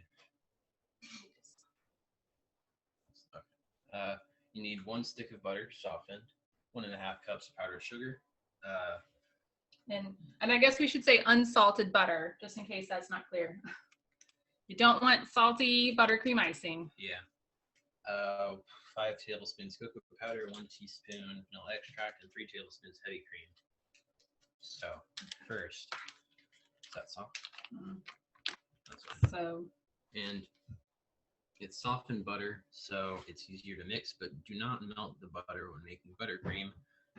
you need 1 stick of butter softened, 1.5 cups of powdered sugar. And I guess we should say unsalted butter, just in case that's not clear. You don't want salty buttercream icing. Yeah. 5 tablespoons cocoa powder, 1 teaspoon vanilla extract, and 3 tablespoons heavy cream. So first, is that soft? That's fine. So, And it's softened butter, so it's easier to mix, but do not melt the butter when making buttercream,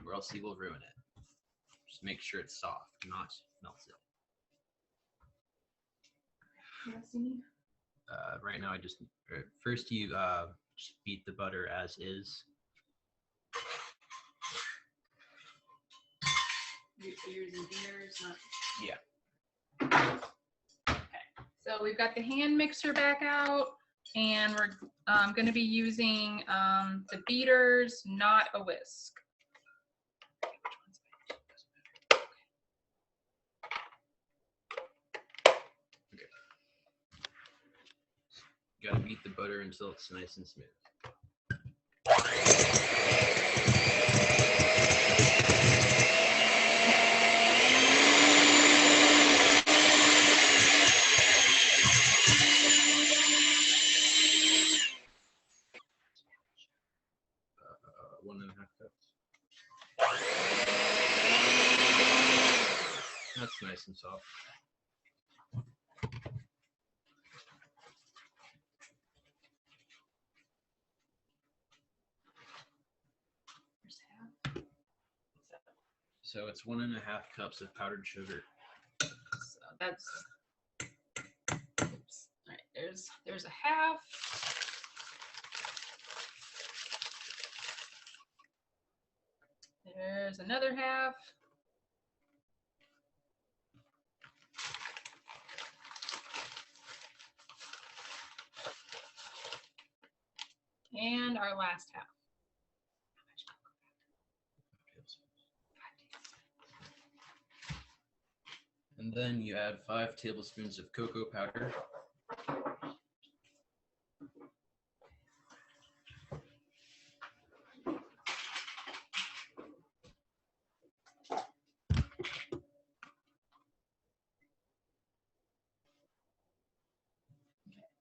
or else you will ruin it. Just make sure it's soft, not melt it. Right now, first you just beat the butter as is. you're using beaters, not. Yeah. Okay. So we've got the hand mixer back out, and we're going to be using the beaters, not a whisk. You gotta beat the butter until it's nice and smooth. One and a half cups. That's nice and soft. So it's 1.5 cups of powdered sugar. So that's, oops. All right, there's a half. There's another half. And our last half. And then you add 5 tablespoons of cocoa powder.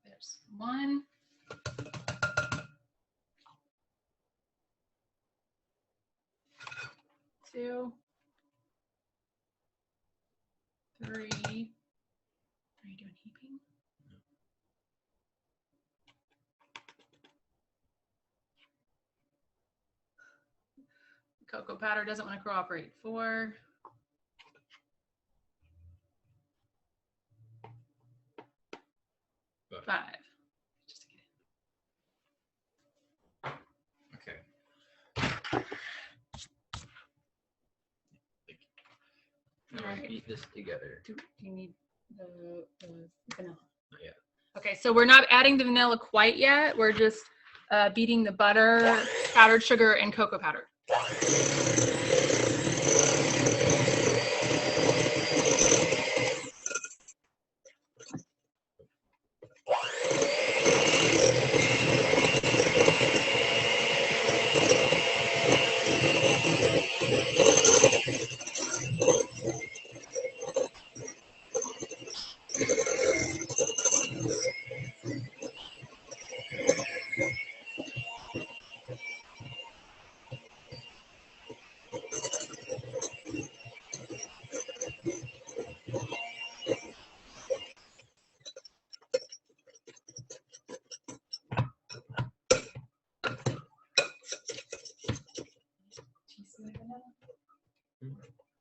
There's 1. 2. 3. Are you doing heaping? Cocoa powder doesn't want to cooperate. 4. 5. Just to get it. Okay. Now Alright. beat this together. Do you need the vanilla? Not yet. Okay, so we're not adding the vanilla quite yet. We're just beating the butter, powdered sugar, and cocoa powder.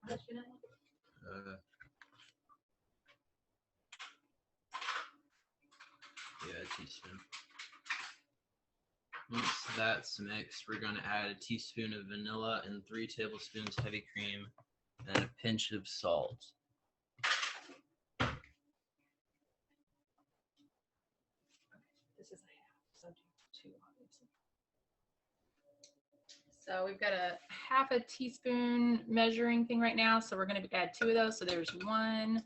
How much vanilla? that's mixed, we're going to add a teaspoon of vanilla and 3 tablespoons heavy cream and a pinch of salt. This is a half, so 2 obviously. So we've got a half a teaspoon measuring thing right now. So we're going to add 2 of those. So there's 1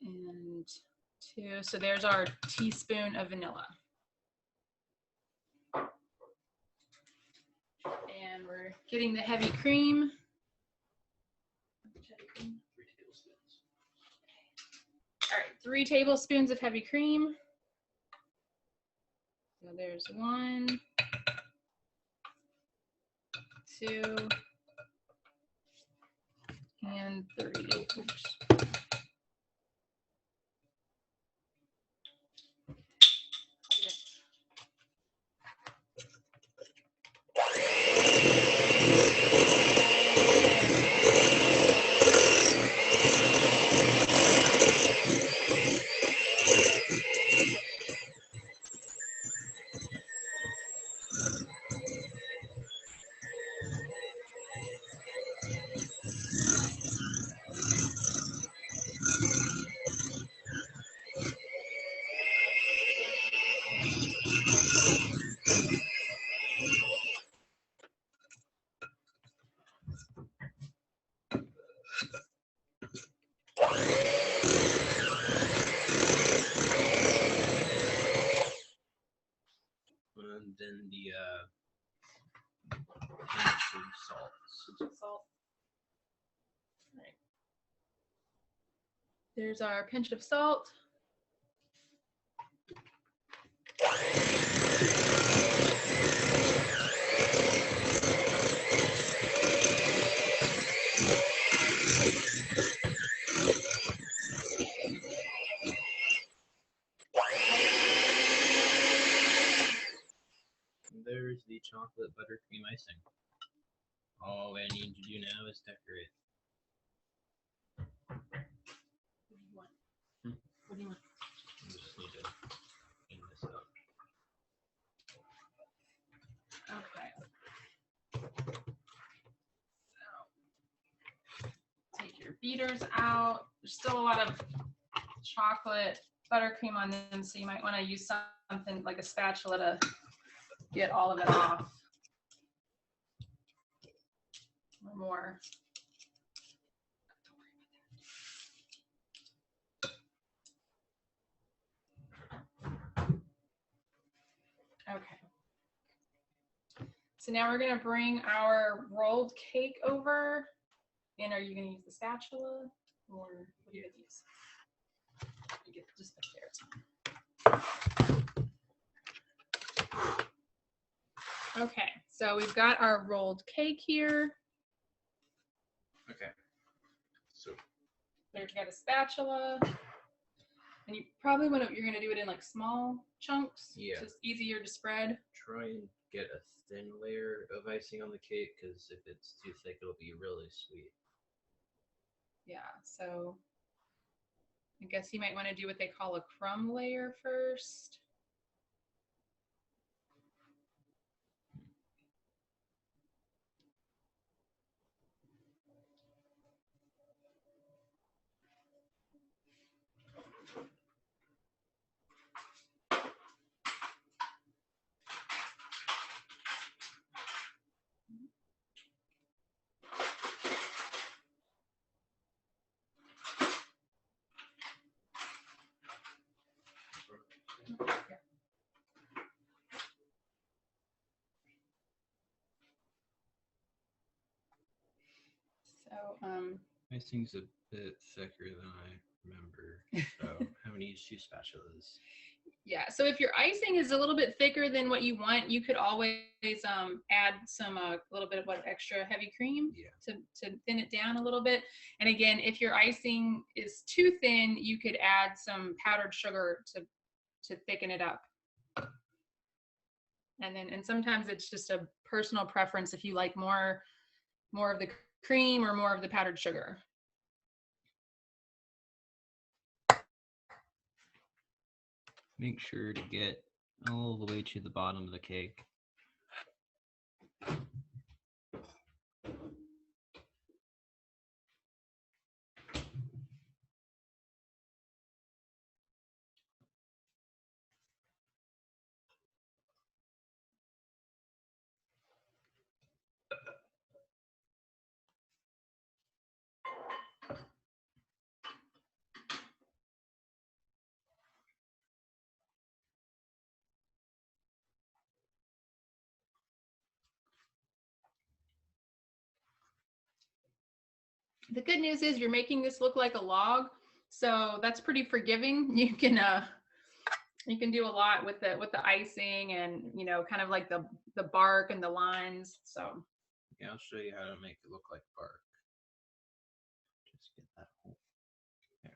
and 2. So there's our teaspoon of vanilla. And we're getting the heavy cream. 3 tablespoons. All right, 3 tablespoons of heavy cream. So there's 1, 2, and 3. Oops. And then the pinch of salt. Salt. All right. There's our pinch of salt. And there's the chocolate buttercream icing. All I need to do now is decorate. What do you want? What do you want? I just need to clean this up. Okay. So take your beaters out. There's still a lot of chocolate buttercream on them, so you might want to use something like a spatula to get all of it off. Or more. Okay. So now we're going to bring our rolled cake over. And are you going to use the spatula or what are you going to use? You get just put there. Okay, so we've got our rolled cake here. Okay. So There's got a spatula. And you probably want to, you're going to do it in like small chunks. Yeah. So it's easier to spread. try and get a thin layer of icing on the cake, because if it's too thick, it'll be really sweet. Yeah, so I guess you might want to do what they call a crumb layer first. So, Icing's a bit thicker than I remember, so I'm gonna use 2 spatulas. yeah, so if your icing is a little bit thicker than what you want, you could always add some a little bit of what extra heavy cream to thin it down a little bit. And again, if your icing is too thin, you could add some powdered sugar to thicken it up. And sometimes it's just a personal preference if you like more of the cream or more of the powdered sugar. Make sure to get all the way to the bottom of the cake. The good news is you're making this look like a log, so that's pretty forgiving. You can do a lot with the icing and kind of like the bark and the lines. So Yeah, I'll show you how to make it look like bark. Just get that whole there.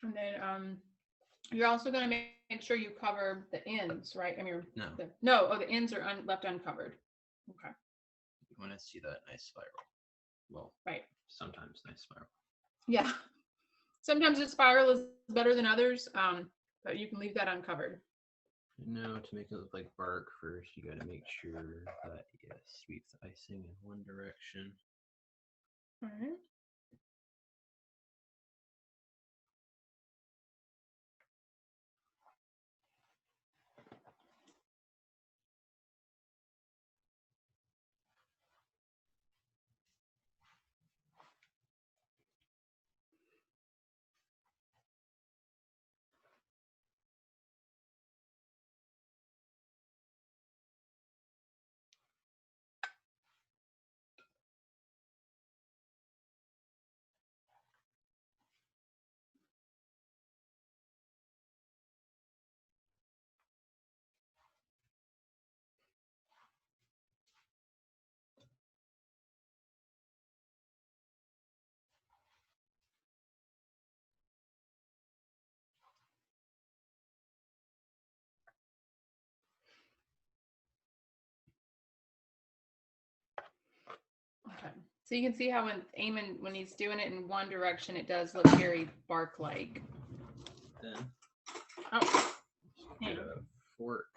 and then you're also going to make sure you cover the ends, right? I mean, No. The ends are left uncovered. Okay. You want to see that nice spiral. Well, Right. sometimes nice spiral. Yeah. Sometimes a spiral is better than others, but you can leave that uncovered. Now, to make it look like bark, first you got to make sure that you sweep the icing in one direction. All right. Okay. So you can see how when he's doing it in one direction, it does look very bark-like. Then Oh, get a fork,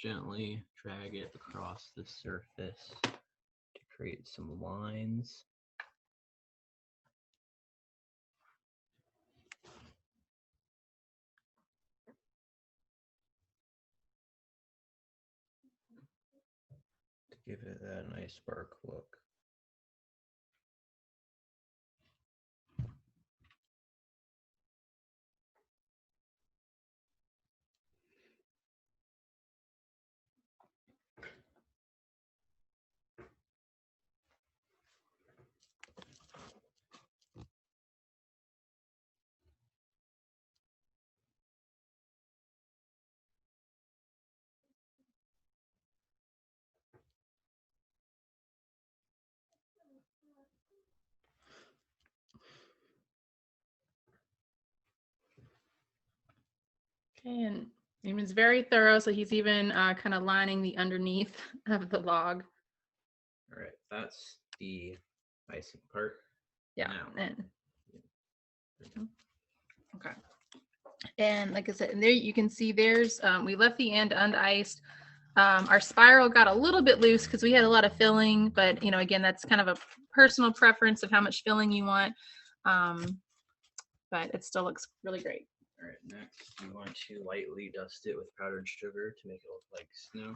gently drag it across the surface to create some lines. To give it that nice bark look. Okay, and Eamon's very thorough, so he's even kind of lining the underneath of the log. All right, that's the icing part. Yeah, Now, and okay. And like I said, and there you can see there's we left the end uniced. Our spiral got a little bit loose because we had a lot of filling, but you know, again, that's kind of a personal preference of how much filling you want. But it still looks really great. all right, next you want to lightly dust it with powdered sugar to make it look like snow.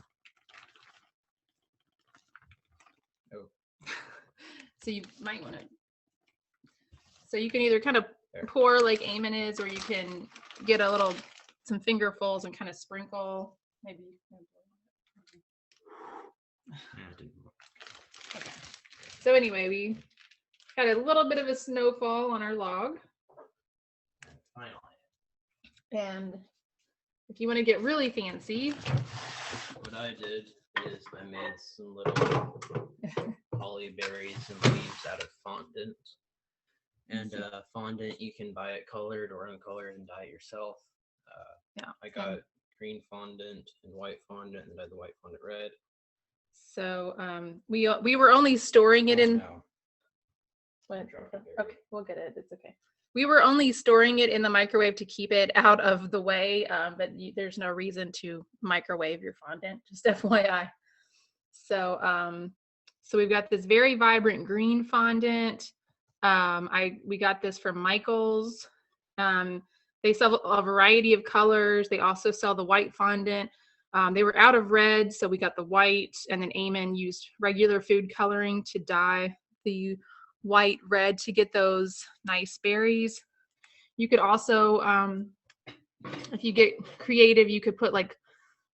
Oh, So you might want to. So you can either kind of there. pour like Eamon is, or you can get a little, some fingerfuls and kind of sprinkle. Maybe. Yeah, it didn't work. Okay. So anyway, we had a little bit of a snowfall on our log. And finally, And if you want to get really fancy, what I did is I made some little holly berries and leaves out of fondant. And fondant, you can buy it colored or uncolored and dye it yourself. yeah. I got green fondant and white fondant, and dyed the white fondant red. So we were only storing it in. No. What? Dropped it. Okay, we'll get it. It's okay. We were only storing it in the microwave to keep it out of the way, but there's no reason to microwave your fondant, just FYI. So, so we've got this very vibrant green fondant. We got this from Michael's. They sell a variety of colors. They also sell the white fondant. They were out of red, so we got the white, and then Eamon used regular food coloring to dye the white red to get those nice berries. You could also, if you get creative, you could put like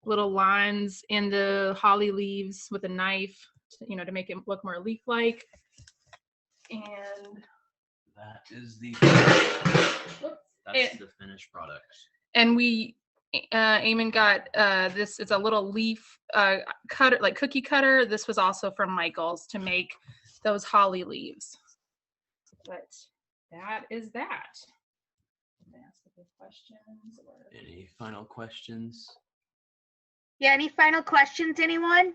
little lines in the holly leaves with a knife, to make it look more leaf-like. And That is the the finished product. And Eamon got this. It's a little leaf cutter, like cookie cutter. This was also from Michael's to make those holly leaves. But that is that. Ask a few questions. Any final questions? Yeah, any final questions, anyone?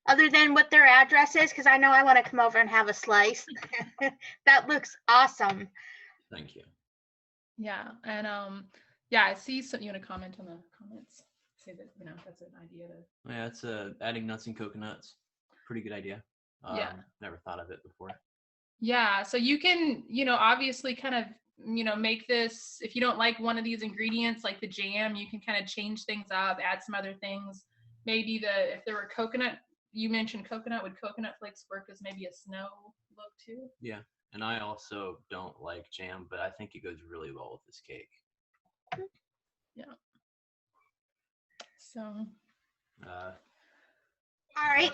Other than what their address is, because I know I want to come over and have a slice. That looks awesome. Thank you. Yeah, and yeah, I see some. You want to comment on the comments? Say that that's an idea to. Yeah, it's adding nuts and coconuts. Pretty good idea. Yeah. Never thought of it before. Yeah, so you can, obviously kind of, make this, if you don't like one of these ingredients, like the jam, you can kind of change things up, add some other things. Maybe if there were coconut, you mentioned coconut, would coconut flakes work as maybe a snow look too? Yeah, and I also don't like jam, but I think it goes really well with this cake. Yeah. So. All right.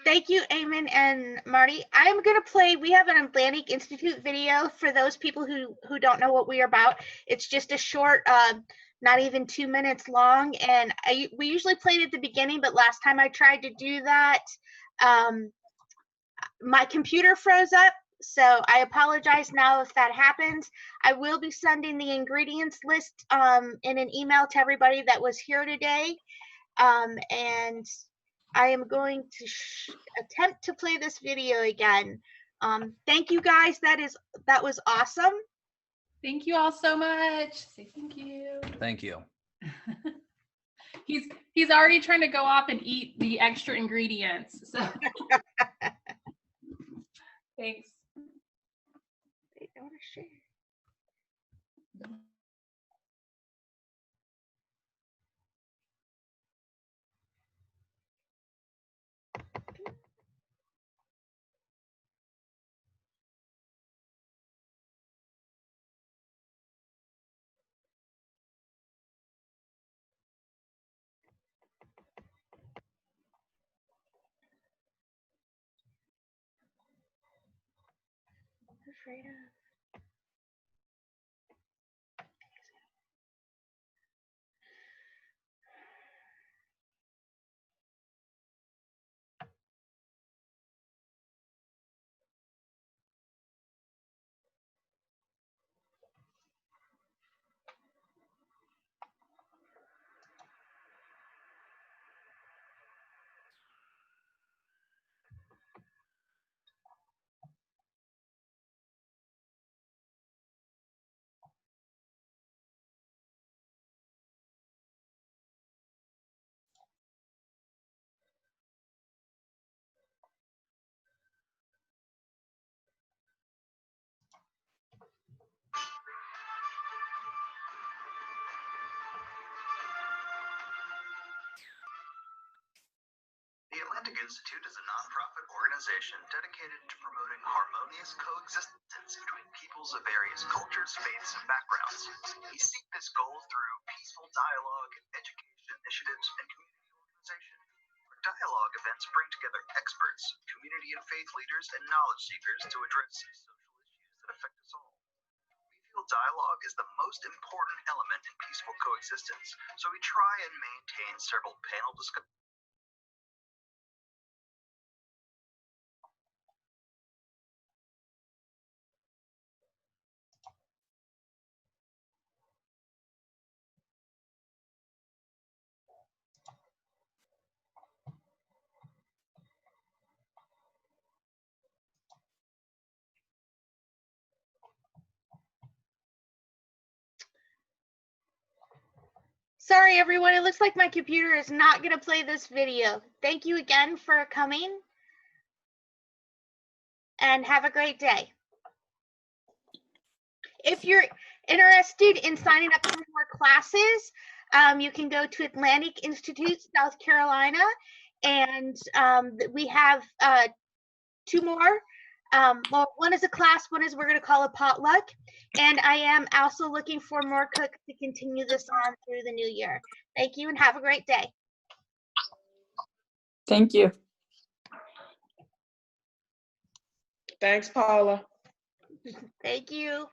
Thank you, Eamon and Marty. I'm going to play, we have an Atlantic Institute video for those people who don't know what we are about. It's just a short, not even 2 minutes long. And we usually play it at the beginning, but last time I tried to do that, my computer froze up. So I apologize now if that happens. I will be sending the ingredients list in an email to everybody that was here today. And I am going to attempt to play this video again. Thank you guys. That was awesome. Thank you all so much. Say thank you. Thank you. He's already trying to go off and eat the extra ingredients. So thanks. I want to share. Afraid of. Institute is a nonprofit organization dedicated to promoting harmonious coexistence between peoples of various cultures, faiths, and backgrounds. We seek this goal through peaceful dialogue, education initiatives, and community organization. Our dialogue events bring together experts, community and faith leaders, and knowledge seekers to address social issues that affect us all. We feel dialogue is the most important element in peaceful coexistence, so we try and maintain several panel discussions. Sorry, everyone. It looks like my computer is not going to play this video. Thank you again for coming, and have a great day. If you're interested in signing up for more classes, you can go to Atlantic Institute, South Carolina, and we have 2 more. Well, one is a class, one is we're going to call a potluck, and I am also looking for more cooks to continue this on through the new year. Thank you and have a great day. Thank you. Thanks, Paula. Thank you.